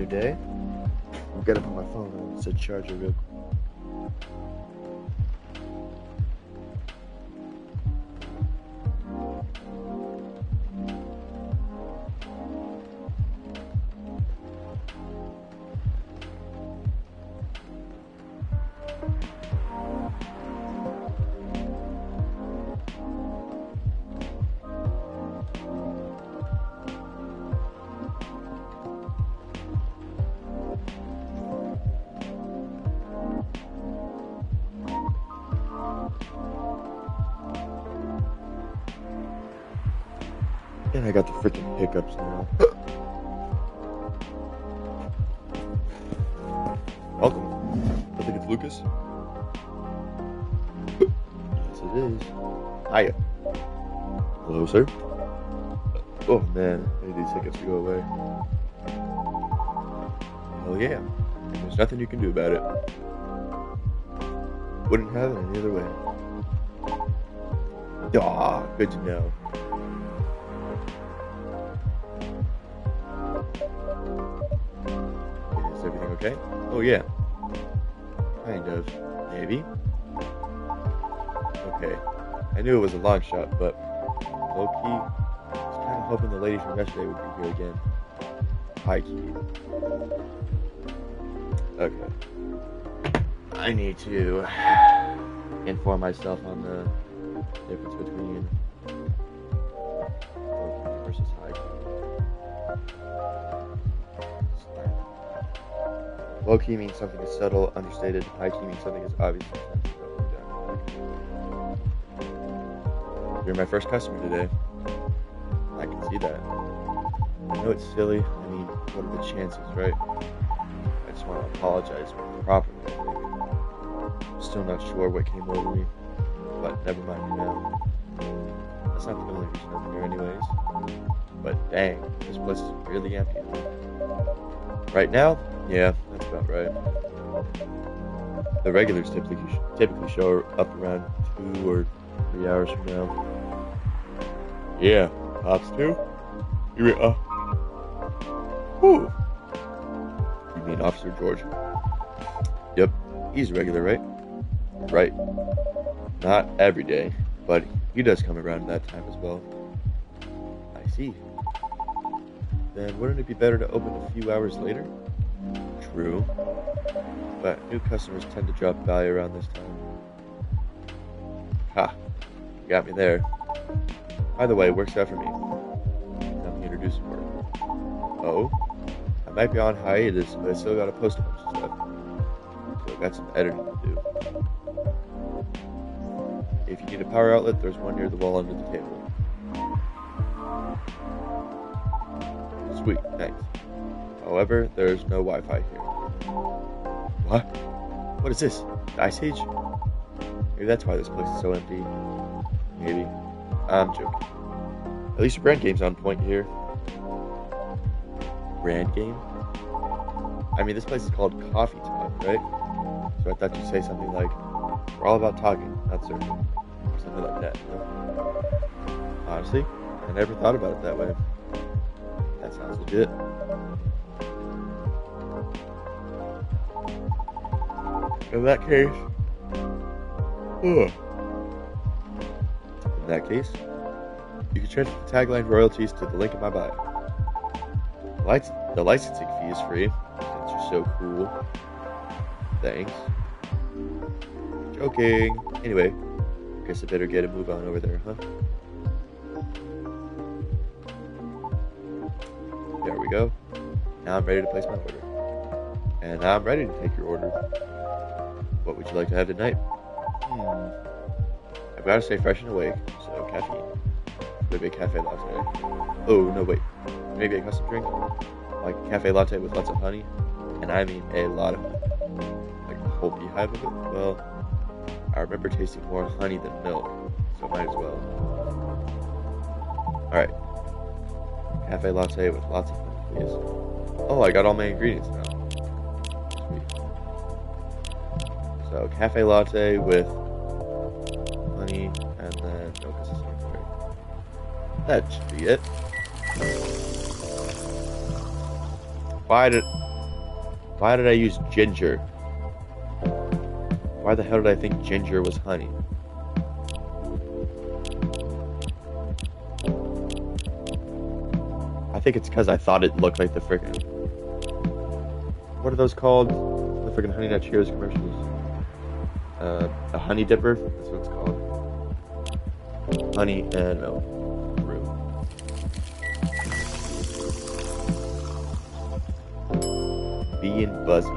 S1: day. I'm gonna put my phone on to charge it real quick. And I got the freaking hiccups now. Welcome. I think it's Lucas. Yes, it is. Hiya. Hello, sir. Oh man, I need these hiccups to go away. Hell yeah. There's nothing you can do about it. Wouldn't have it any other way. Ah, good to know. Is everything okay? Oh yeah. Kind of. Maybe. Okay. I knew it was a long shot, but low-key, I was kind of hoping the lady from yesterday would be here again. High-key. Okay. I need to inform myself on the difference between low-key versus high-key. Low-key means something is subtle, understated. High-key means something is obvious. You're my first customer today. I can see that. I know it's silly. I mean, what are the chances, right? I just want to apologize properly, I think. I'm still not sure what came over me, but never mind for now. That's not the only reason I'm here anyways. But dang, this place is really empty. Right now? Yeah, that's about right. The regulars typically show up around 2 or 3 hours from now. Yeah, cops too? Whew. You mean Officer George? Yep, he's regular, right? Right. Not every day, but he does come around that time as well. I see. Then wouldn't it be better to open a few hours later? True. But new customers tend to drop by around this time. Ha! You got me there. By the way, works out for me. Nothing to introduce work. Oh? I might be on hiatus, but I still gotta post a bunch of stuff. So I've got some editing to do. If you need a power outlet, there's one near the wall under the table. Sweet, thanks. However, there's no Wi-Fi here. What? What is this? The Ice Age? Maybe that's why this place is so empty. Maybe. I'm joking. At least your brand game's on point here. Brand game? I mean, this place is called Coffee Talk, right? So I thought you'd say something like, we're all about talking, not serving. Or something like that, no? Honestly, I never thought about it that way. That sounds legit. In that case, you can transfer the tagline royalties to the link in my bio. The licensing fee is free, since you're so cool. Thanks. Joking. Anyway, guess I better get a move on over there, huh? There we go. Now I'm ready to place my order. And now I'm ready to take your order. What would you like to have tonight? I've got to stay fresh and awake, so caffeine. Maybe a cafe latte. Oh, no, wait. Maybe a custom drink? Like a cafe latte with lots of honey? And I mean a lot of honey. Like the whole beehive of it? Well, I remember tasting more honey than milk, so might as well. Alright. Cafe latte with lots of honey, please. Oh, I got all my ingredients now. So, cafe latte with honey and then milk as a secondary. That should be it. Why did I use ginger? Why the hell did I think ginger was honey? I think it's because I thought it looked like the frickin'... What are those called? The frickin' Honey Nut Cheerios commercials. A honey dipper? That's what it's called. Honey and milk. Brew. Being buzzy.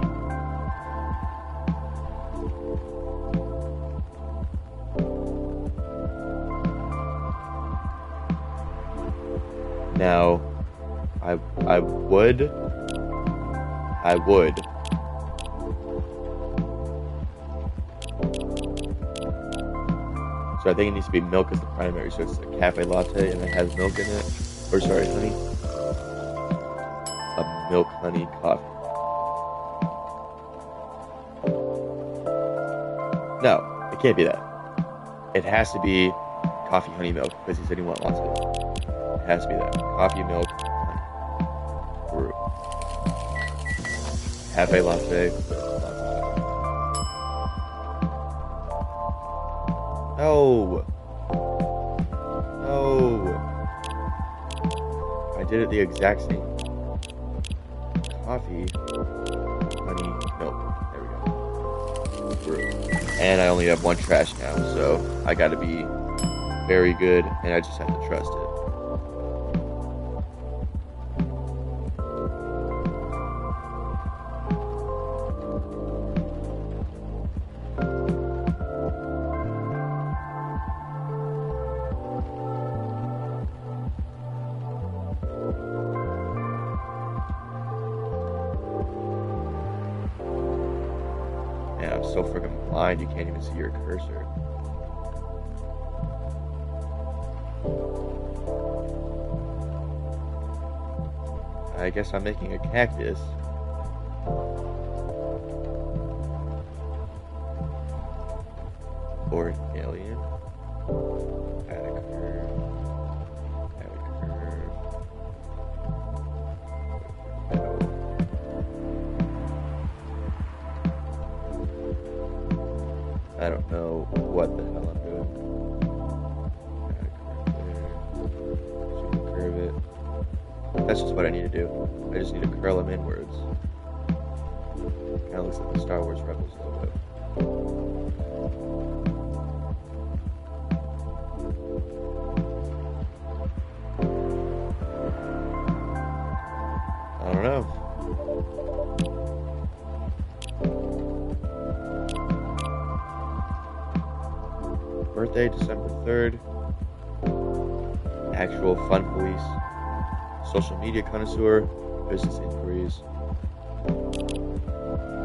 S1: Now, I would. So I think it needs to be milk as the primary. So it's a cafe latte and it has milk in it. Or sorry, honey. A milk honey coffee. No, it can't be that. It has to be coffee honey milk because he said he wanted lots of it. It has to be that. Coffee milk honey. Brew. Cafe latte. No. I did it the exact same. Coffee, honey, milk. There we go. Brew. And I only have one trash now, so I gotta be very good, and I just have to trust it. Man, I'm so freaking blind, you can't even see your cursor. I guess I'm making a cactus. Or an alien. Add a curve. Add a curve. I don't know what the hell I'm doing. Add a curve there. Curve it. That's just what I need to do. I just need to curl them inwards. Kind of looks like the Star Wars Rebels logo. I don't know. Birthday, December 3rd. Actual fun police. Social media connoisseur. Business inquiries.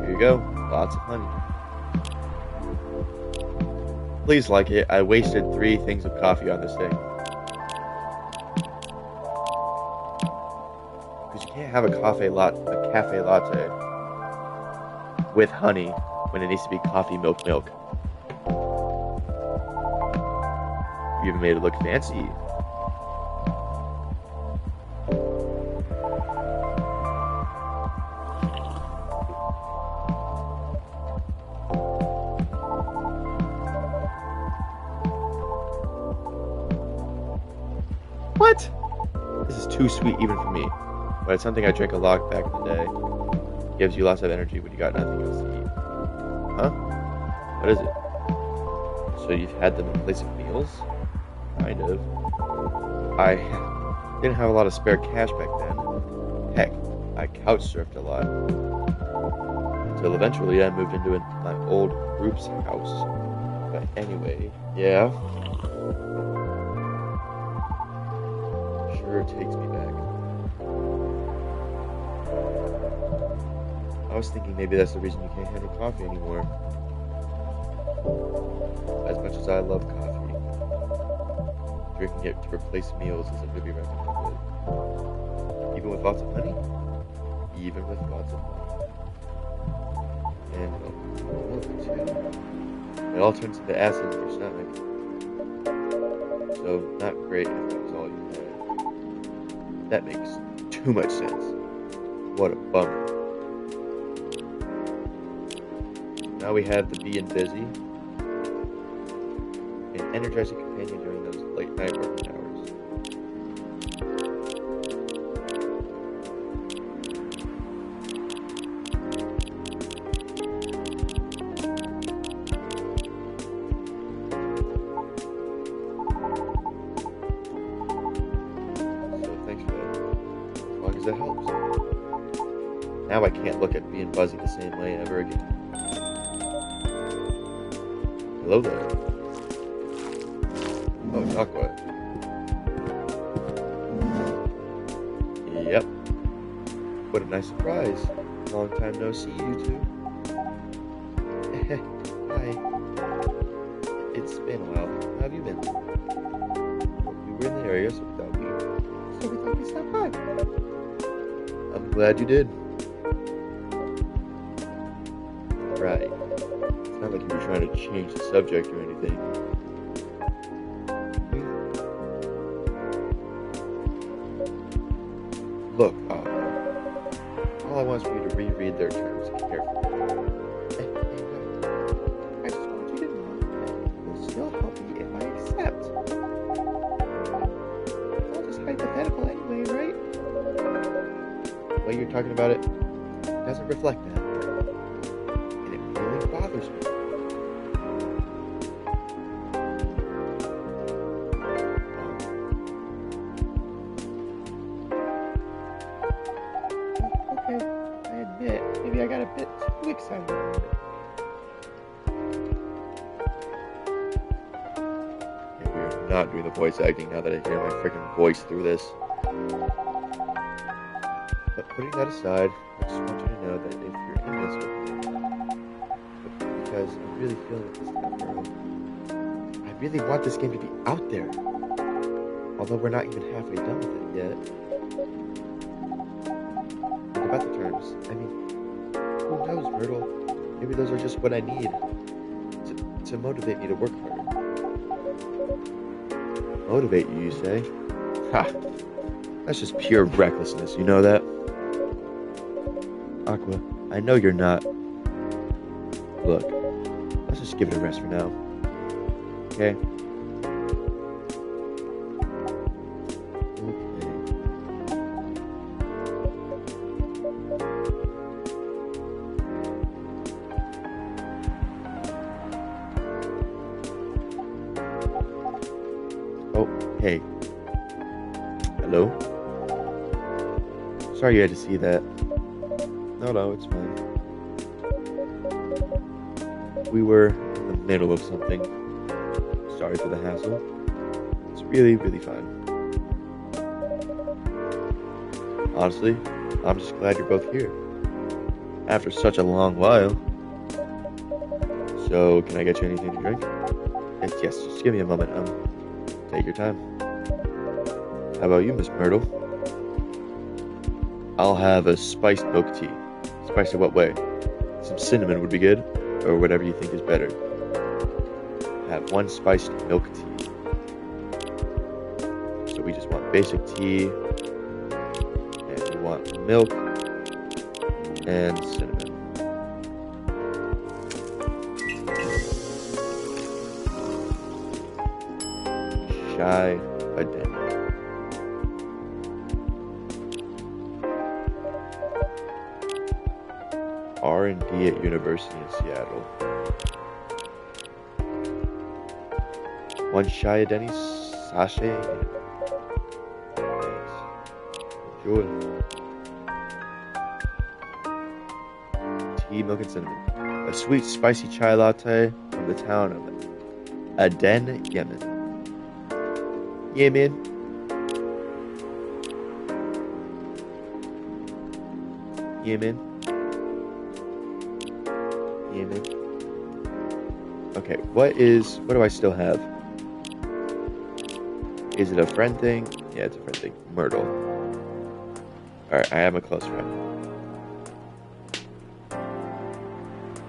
S1: Here you go. Lots of honey. Please like it. I wasted 3 things of coffee on this thing. Because you can't have a cafe latte with honey when it needs to be coffee milk. You even made it look fancy. What? This is too sweet even for me. But it's something I drank a lot back in the day. Gives you lots of energy when you got nothing else to eat. Huh? What is it? So you've had them in place of meals? Kind of. I didn't have a lot of spare cash back then. Heck, I couch surfed a lot. Until eventually I moved into my old group's house. But anyway, yeah. Sure takes me back. I was thinking maybe that's the reason you can't handle coffee anymore. As much as I love coffee, drinking it to replace meals isn't really recommended. Even with lots of honey? Even with lots of honey. And milk too. It all turns into acid in your stomach. So, not great if that was all you had. That makes too much sense. What a bummer. now we have the being busy. An energizing companion during those late night working hours. So thanks for that. As long as that helps. Now I can't look at being Buzzy the same way ever again. Hello there. Oh, it's Aqua. Yep. What a nice surprise. Long time no see, you two. Hi. It's been a while. How have you been? We were in the area, so we thought we'd stop by. I'm glad you did. Right. It's not like you were trying to change the subject or anything. Look, all I want is for you to reread their terms carefully. I just want you to know that it will still help me if I accept. It's all just hypothetical anyway, right? The way you're talking about it doesn't reflect that. And it really bothers me. Okay, I admit, maybe I got a bit too excited about it. Yeah, we are not doing the voice acting now that I hear my freaking voice through this. But putting that aside, I just want you to know that if you're in this with me, because I'm really feeling this stuff, girl. I really want this game to be out there. Although we're not even halfway done with it yet. Think about the terms. I mean, who knows, Myrtle? Maybe those are just what I need to motivate me to work harder. Motivate you, you say? Ha! That's just pure recklessness, you know that? Aqua, I know you're not. Look, let's just give it a rest for now. Okay? Oh, hey. Hello? Sorry you had to see that. No, it's fine. We were in the middle of something. Sorry for the hassle. It's really, really fine. Honestly, I'm just glad you're both here. After such a long while. So, can I get you anything to drink? Yes, just give me a moment. Take your time. How about you, Miss Myrtle? I'll have a spiced milk tea. Spiced in what way? Some cinnamon would be good, or whatever you think is better. Have one spiced milk tea. So we just want basic tea, and we want milk and cinnamon. Shy Adeni. R&D at University in Seattle. One Shy Adeni sachet. Thanks. Enjoy. Tea, milk, and cinnamon. A sweet, spicy chai latte from the town of Aden, Yemen. Yemen. Yemen. Yemen. Okay, what do I still have? Is it a friend thing? Yeah, it's a friend thing. Myrtle. Alright, I am a close friend.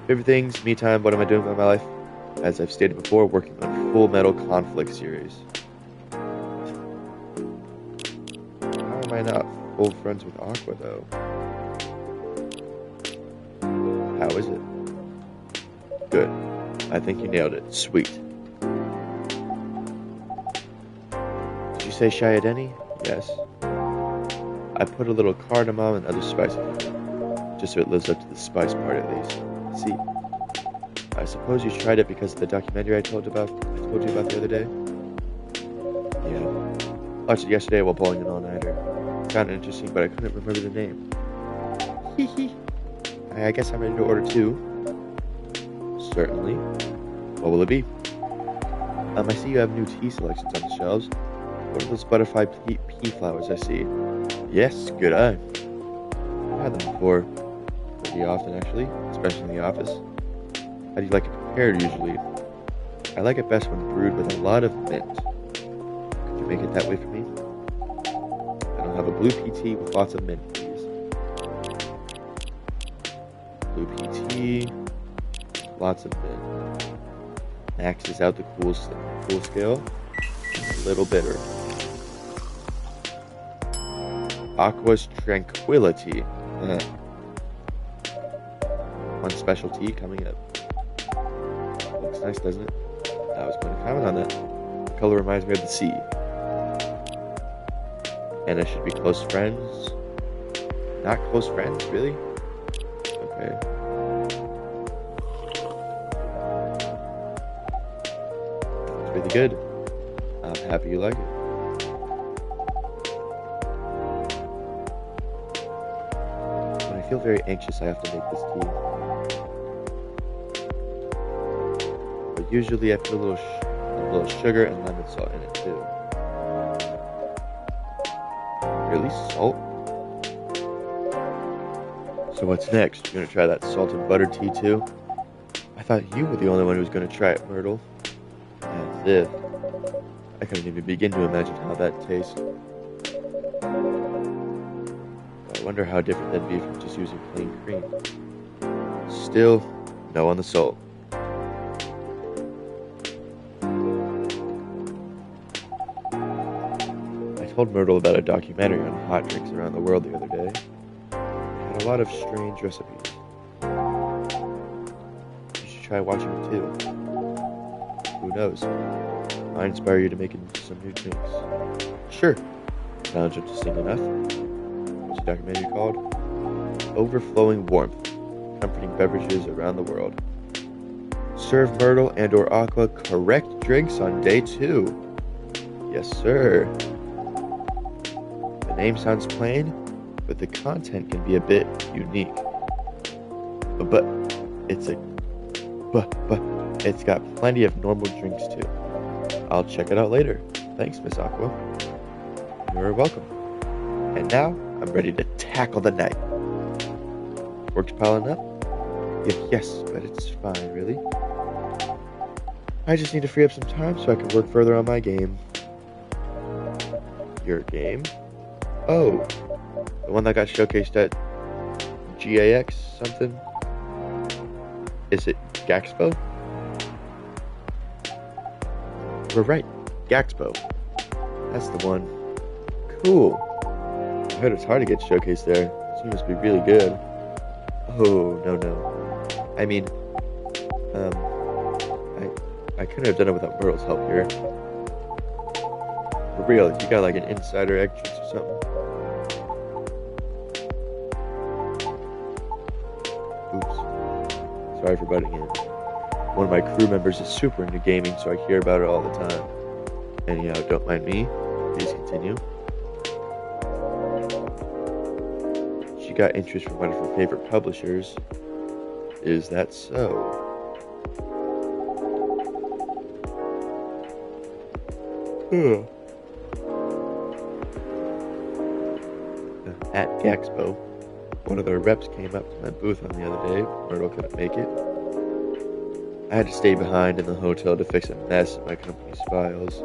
S1: Favorite things, me time, what am I doing with my life? As I've stated before, working on Full Metal Conflict series. How am I not full friends with Aqua, though? How is it? Good. I think you nailed it. Sweet. Did you say Shayadeni? Yes. I put a little cardamom and other spices in it, just so it lives up to the spice part at least. See, I suppose you tried it because of the documentary I told you about the other day? Yeah. Watched it yesterday while bowling an all-nighter. Found it interesting, but I couldn't remember the name. Hee. I guess I'm ready to order too. Certainly. What will it be? I see you have new tea selections on the shelves. What are those butterfly pea flowers I see? Yes, good eye. I've had them before. Pretty often, actually, especially in the office. How do you like it prepared, usually? I like it best when brewed with a lot of mint. Could you make it that way for me? Then I'll have a blue pea tea with lots of mint, please. Blue pea tea, lots of mint. Maxes out the cool scale. A little bitter. Aqua's Tranquility. One specialty coming up. Looks nice, doesn't it? I was going to comment on that. The color reminds me of the sea. And I should be close friends. Not close friends, really? Okay. It's really good. I'm happy you like it. When I feel very anxious, I have to make this tea. But usually I put a little sugar and lemon salt in it too. Really? Salt? So what's next? You gonna try that salted butter tea too? I thought you were the only one who was gonna try it, Myrtle. As if. I couldn't even begin to imagine how that tastes. I wonder how different that'd be from just using plain cream. Still, no on the salt. I told Myrtle about a documentary on hot drinks around the world the other day. It had a lot of strange recipes. You should try watching it too. Who knows? Might inspire you to make some new drinks. Sure. Sounds interesting enough. What's the documentary called? Overflowing Warmth. Comforting Beverages Around the World. Serve Myrtle and or Aqua correct drinks on day 2. Yes, sir. The name sounds plain, but the content can be a bit unique. But it's got plenty of normal drinks too. I'll check it out later. Thanks, Miss Aqua. You're welcome. And now, I'm ready to tackle the night. Work's piling up? Yes, but it's fine, really. I just need to free up some time so I can work further on my game. Your game? Oh, the one that got showcased at GAX something? Is it Gaxpo? We're right, Gaxpo. That's the one. Cool. I heard it's hard to get showcased there. So you must be really good. Oh, no. I mean, I couldn't have done it without Myrtle's help here. For real, you got like an insider entrance or something? Oops. Sorry for butting in. One of my crew members is super into gaming, so I hear about it all the time. Anyhow, don't mind me. Please continue. She got interest from one of her favorite publishers. Is that so? At Gaxpo, one of their reps came up to my booth on the other day. Myrtle couldn't make it. I had to stay behind in the hotel to fix a mess in my company's files.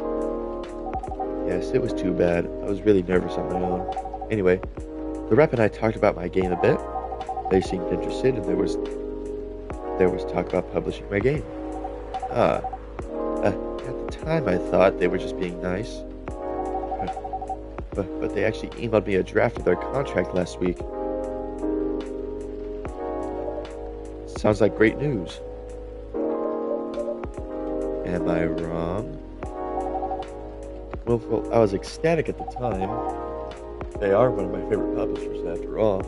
S1: Yes, it was too bad. I was really nervous on my own. Anyway, the rep and I talked about my game a bit. They seemed interested, and there was talk about publishing my game. At the time I thought they were just being nice. But they actually emailed me a draft of their contract last week. Sounds like great news. Am I wrong? Well, I was ecstatic at the time. They are one of my favorite publishers after all,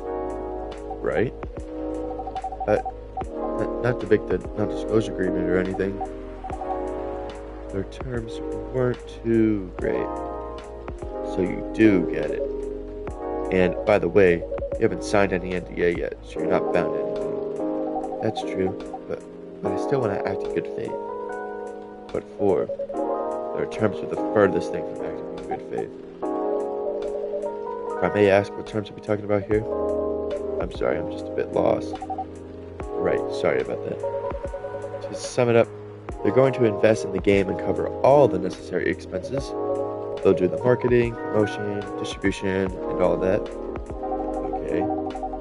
S1: right? But not to break the non-disclosure agreement or anything. Their terms weren't too great. So you do get it. And by the way, you haven't signed any NDA yet, so you're not bound to anything. That's true, but I still want to act in good faith. But their terms are the furthest thing from acting in good faith. If I may ask, what terms are we talking about here? I'm sorry, I'm just a bit lost. Right, sorry about that. To sum it up, they're going to invest in the game and cover all the necessary expenses. They'll do the marketing, promotion, distribution, and all that. Okay,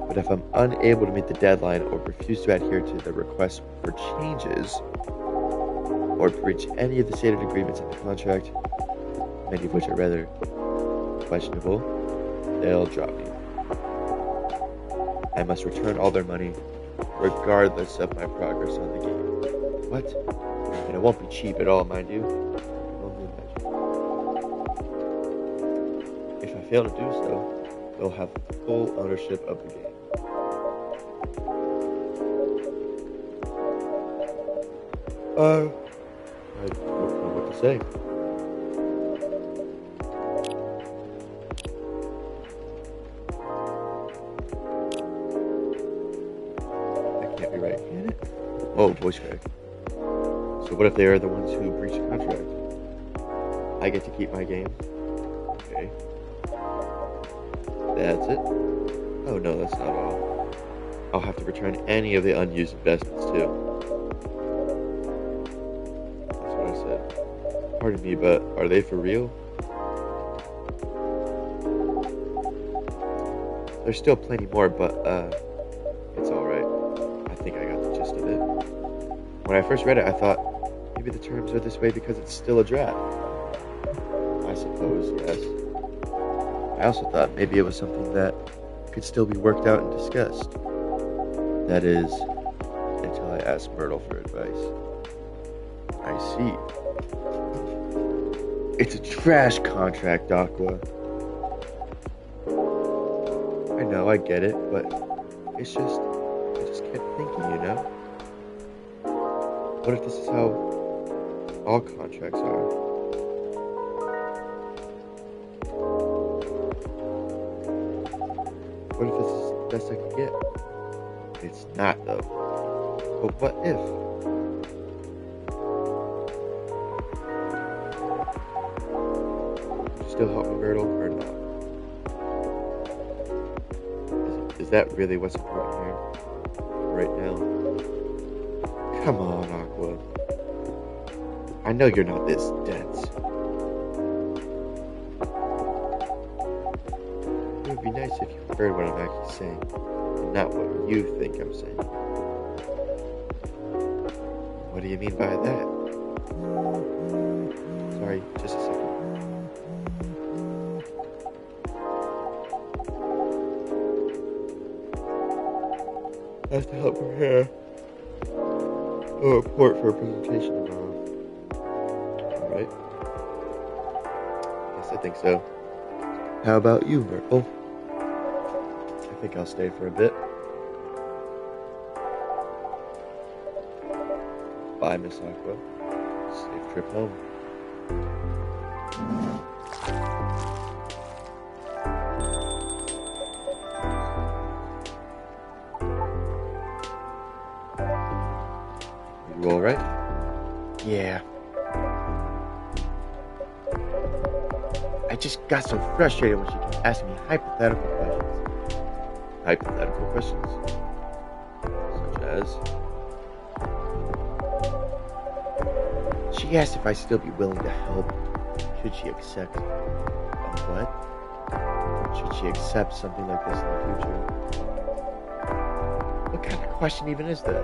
S1: but if I'm unable to meet the deadline or refuse to adhere to the request for changes, or breach any of the stated agreements in the contract, many of which are rather questionable, they'll drop me. I must return all their money, regardless of my progress on the game. What? And it won't be cheap at all, mind you. I can only imagine. If I fail to do so, they'll have full ownership of the game. I don't know what to say. That can't be right, can it? Oh, voice crack. So what if they are the ones who breach the contract? I get to keep my game? Okay. That's it? Oh no, that's not all. I'll have to return any of the unused investments too. Pardon me, but are they for real? There's still plenty more, but it's alright. I think I got the gist of it. When I first read it, I thought maybe the terms are this way because it's still a draft. I suppose, yes. I also thought maybe it was something that could still be worked out and discussed. That is, until I asked Myrtle for advice. I see. It's a trash contract, Aqua. I know, I get it, but I just kept thinking, you know? What if this is how all contracts are? What if this is the best I can get? It's not, though. But what if? Still help me, Myrtle, or not? Is that really what's important here? Right now? Come on, Aqua. I know you're not this dense. It would be nice if you heard what I'm actually saying, and not what you think I'm saying. What do you mean by that? Sorry, just a second. I have to help prepare a report for a presentation tomorrow. Alright? Yes, I think so. How about you, Myrtle? I think I'll stay for a bit. Bye, Miss Aqua. Safe trip home. You alright? Yeah. I just got so frustrated when she kept asking me hypothetical questions. Hypothetical questions? Such as? She asked if I'd still be willing to help. Should she accept what? Should she accept something like this in the future? What kind of question even is that?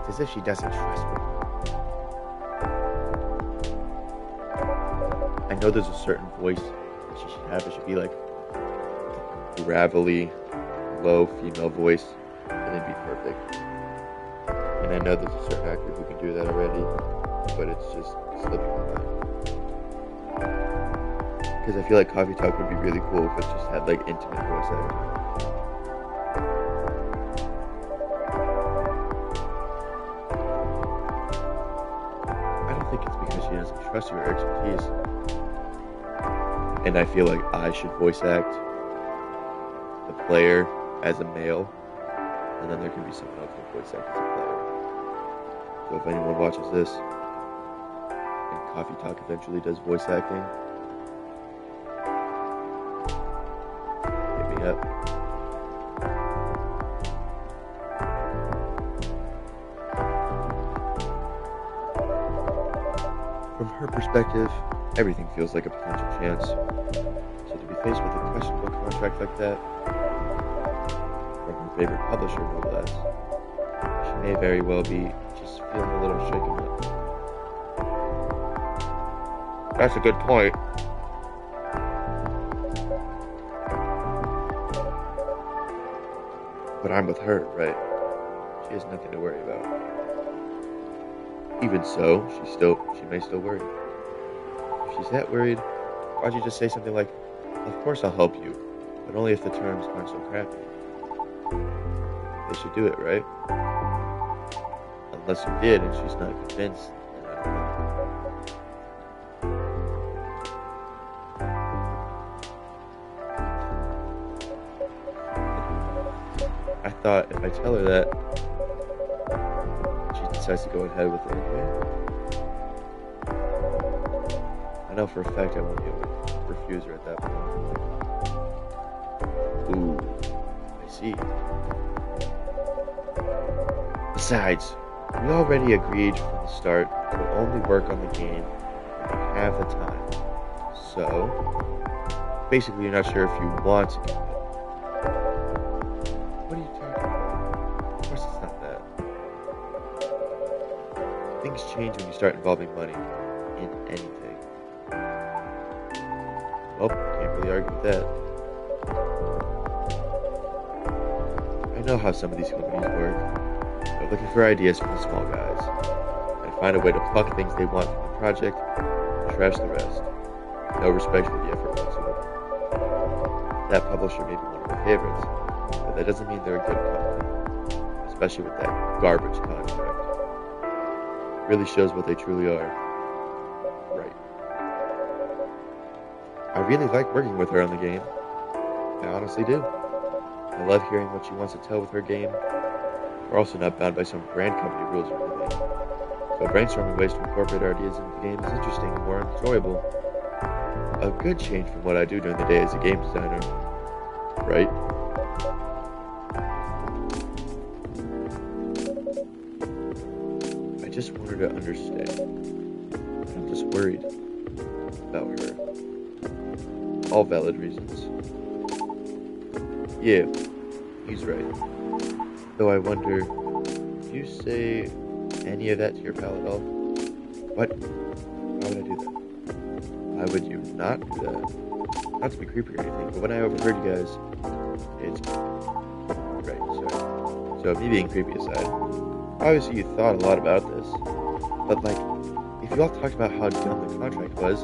S1: It's as if she doesn't trust me. I know there's a certain voice that she should have. It should be like a gravelly, low female voice, and it'd be perfect. And I know there's a certain actor who can do that already. but it's just slipping my mind. Because I feel like Coffee Talk would be really cool if it just had like intimate voice acting. I don't think it's because she doesn't trust your expertise. And I feel like I should voice act the player as a male, and then there can be someone else who voice act as a player. So if anyone watches this, and Coffee Talk eventually does voice acting, hit me up. From her perspective, everything feels like a potential chance. So to be faced with a questionable contract like that, from her favorite publisher no less, she may very well be just feeling a little shaken up. That's a good point. But I'm with her, right? She has nothing to worry about. Even so, she may still worry. If she's that worried, why'd you just say something like, "Of course I'll help you, but only if the terms aren't so crappy"? They should do it, right? Unless you did and she's not convinced, then I don't know. I thought if I tell her that, she decides to go ahead with it anyway. I know for a fact I won't be able to refuse her at that point. Ooh, I see. Besides, we already agreed from the start to only work on the game when we have the time. So, basically you're not sure if you want to commit. What are you talking about? Of course it's not that. Things change when you start involving money in anything. Well, can't really argue with that. I know how some of these companies work. They're looking for ideas from the small guys, and find a way to pluck things they want from the project, and trash the rest. No respect for the effort whatsoever. That publisher may be one of my favorites, but that doesn't mean they're a good company, especially with that garbage contract. It really shows what they truly are. Right. I really like working with her on the game. I honestly do. I love hearing what she wants to tell with her game. We're also not bound by some brand company rules or anything. So brainstorming ways to incorporate our ideas into the game is interesting and more enjoyable. A good change from what I do during the day as a game designer. Right? I just want her to understand. I'm just worried about her. All valid reasons. Yeah, he's right. Though I wonder, do you say any of that to your pal at all? What? Why would I do that? Why would you not do that? Not to be creepy or anything, but when I overheard you guys, it's... Right, sorry. So me being creepy aside, obviously you thought a lot about this, but like, if you all talked about how dumb the contract was,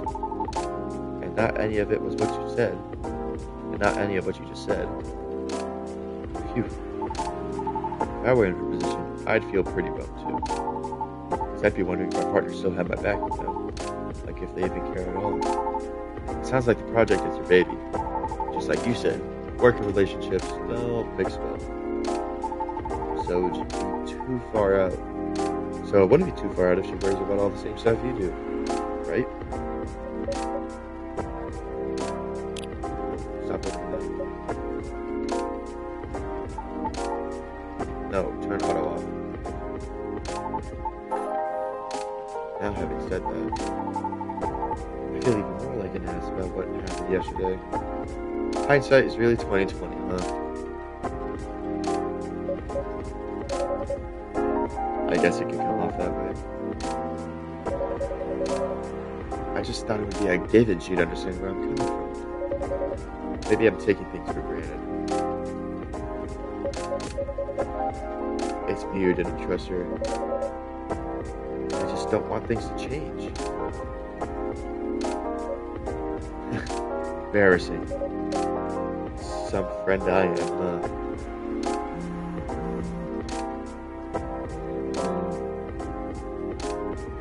S1: and not any of it was what you said, and not any of what you just said, phew. If I were in her position, I'd feel pretty bummed too. Because I'd be wondering if my partner still had my back, you know? Like if they even care at all. It sounds like the project is your baby. Just like you said, working relationships don't fix well. So would you be too far out? So it wouldn't be too far out if she worries about all the same stuff you do, right? Stop looking at that. No, turn auto off. Now having said that, I feel even more like an ass about what happened yesterday. Hindsight is really 20/20, huh? I guess it could come off that way. I just thought it would be a given she'd understand where I'm coming from. Maybe I'm taking things for granted. It's weird, I didn't trust her. I just don't want things to change. Embarrassing. Some friend I am, huh?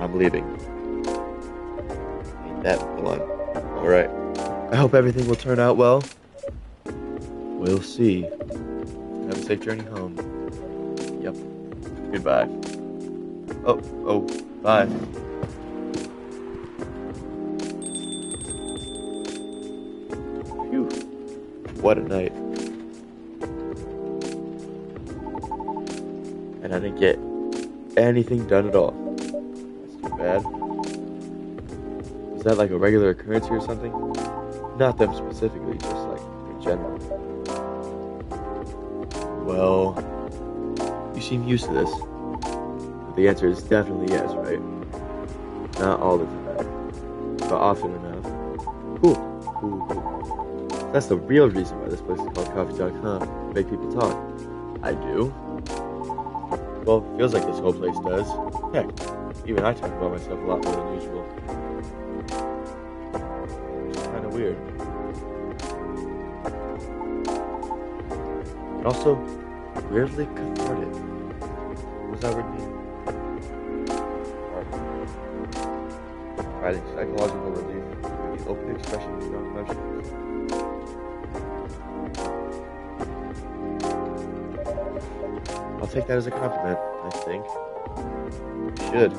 S1: I'm leaving. Ain't that blunt? Alright. I hope everything will turn out well. We'll see. Have a safe journey home. Yep. Goodbye. Oh, bye. Phew. What a night. And I didn't get anything done at all. That's too bad. Is that like a regular occurrence here or something? Not them specifically, just like in general. Well, you seem used to this. But the answer is definitely yes, right? Not all the time, but often enough. Cool. That's the real reason why this place is called coffee.com. Make people talk. I do. Well, feels like this whole place does. Heck, even I talk about myself a lot more than usual. It's kind of weird. And also, weirdly cathartic. What does that word mean? Providing psychological relief through the open expression of strong emotions. I'll take that as a compliment, I think. You should.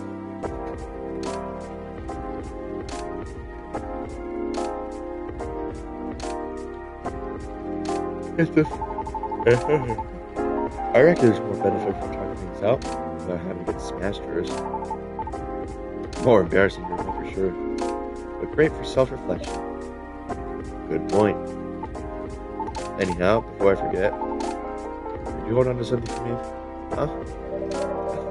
S1: I reckon there's more benefit from trying things out without having to get smashed first. More embarrassing than that for sure, but great for self-reflection. Good point. Anyhow, before I forget, could you hold on to something for me? Huh? A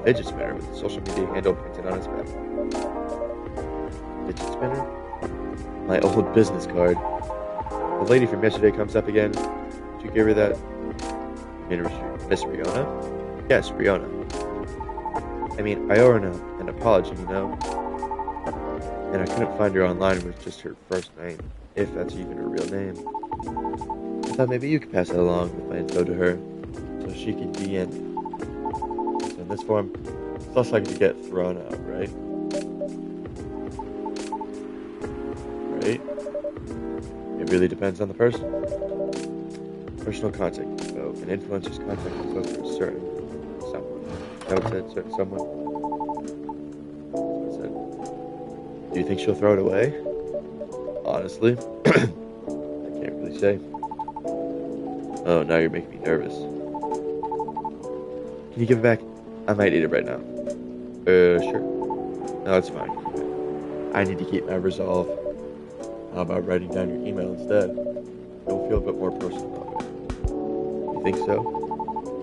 S1: fidget spinner with a social media handle printed on its back. Fidget spinner? My old business card. The lady from yesterday comes up again. Did you give her that? Miss Riona? Yes, Riona. I mean, I owe her an apology, you know? And I couldn't find her online with just her first name, if that's even her real name. I thought maybe you could pass that along with my info to her, so she could DM me. So in this form, it's less likely to get thrown out, right? Right? It really depends on the person. Personal contact info. An influencer's contact info for a certain someone. That what it said? Certain someone? That's what it said. Do you think she'll throw it away? Honestly, I can't really say. Oh, now you're making me nervous. Can you give it back? I might need it right now. Sure. No, it's fine. I need to keep my resolve. How about writing down your email instead? It'll feel a bit more personal that way. You think so?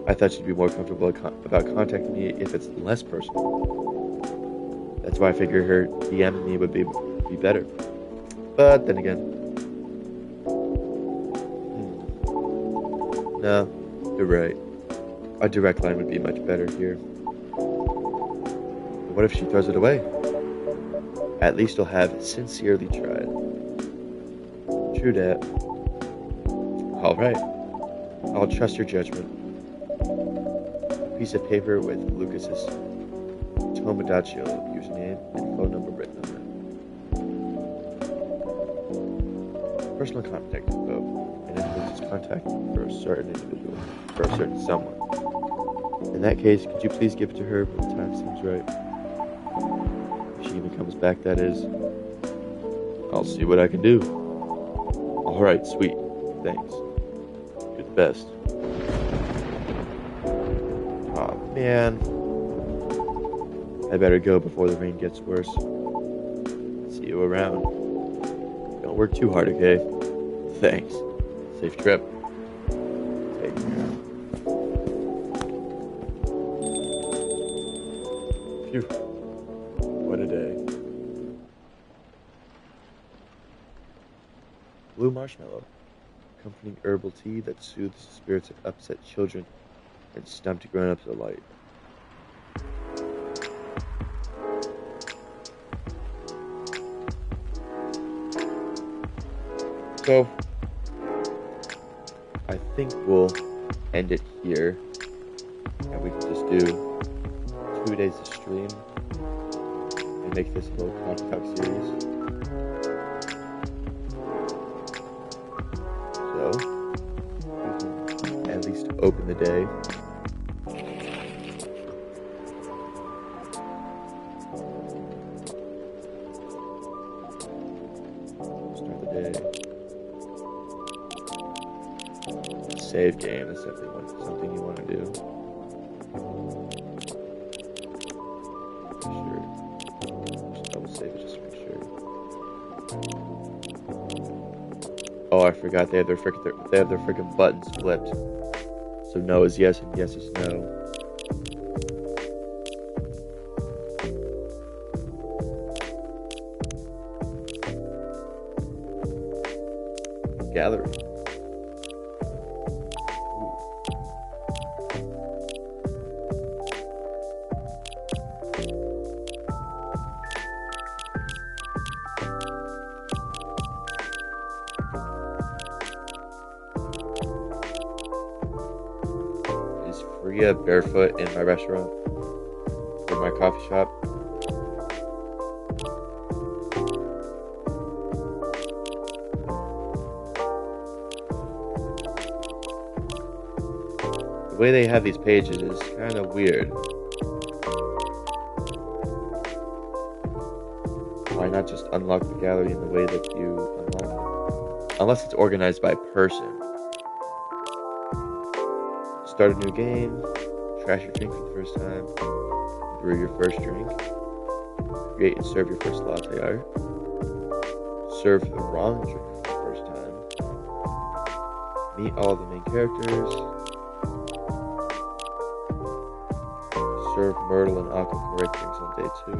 S1: I thought you'd be more comfortable about contacting me if it's less personal. That's why I figured her DMing me would be better. But then again, no, you're right. A direct line would be much better here. But what if she throws it away? At least you'll have sincerely tried. True that. Alright. I'll trust your judgment. A piece of paper with Lucas's Tomodachi username and phone number written on it. Personal contact info. An influencer's contact for a certain individual, for a certain someone. In that case, could you please give it to her when the time seems right? If she even comes back, that is. I'll see what I can do. Alright, sweet. Thanks. You're the best. Aw, man. I better go before the rain gets worse. See you around. Don't work too hard, okay? Thanks. Safe trip. Take care. Phew. What a day. Blue marshmallow. Comforting herbal tea that soothes the spirits of upset children and stumped grown-ups alike. So, I think we'll end it here, and we can just do 2 days of stream and make this a little Coffee Talk series. So, we can at least open the day. Start the day. Save game is definitely something you want to do. Sure. Just double save it just to make sure. Oh, I forgot they have their freaking buttons flipped. So no is yes and yes is no. Gallery. Is Freya barefoot in my restaurant? Or my coffee shop? The way they have these pages is kind of weird. Why not just unlock the gallery in the way that you unlock it? Unless it's organized by person. Start a new game, trash your drink for the first time, brew your first drink, create and serve your first latte art, serve the wrong drink for the first time, meet all the main characters, serve Myrtle and Aqua drinks on day 2.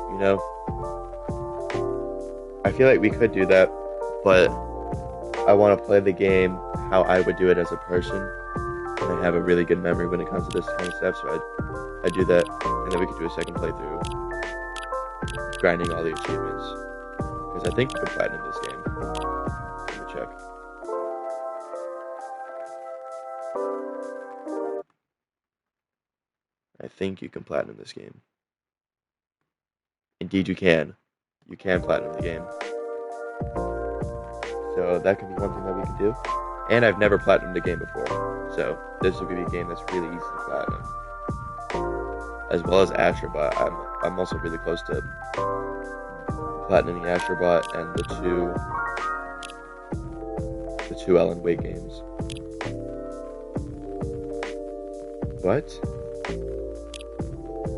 S1: You know, I feel like we could do that, but I want to play the game how I would do it as a person. And I have a really good memory when it comes to this kind of stuff, so I do that, and then we could do a second playthrough, grinding all the achievements, because I think you can platinum this game. Let me check. I think you can platinum this game. Indeed you can. You can platinum the game. So that could be one thing that we could do. And I've never platinumed a game before, so this would be a game that's really easy to platinum. As well as Astrobot. I'm also really close to platinuming Astrobot and the two Alan Wake games. But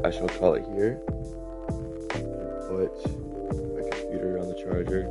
S1: I shall call it here. Put my computer on the charger.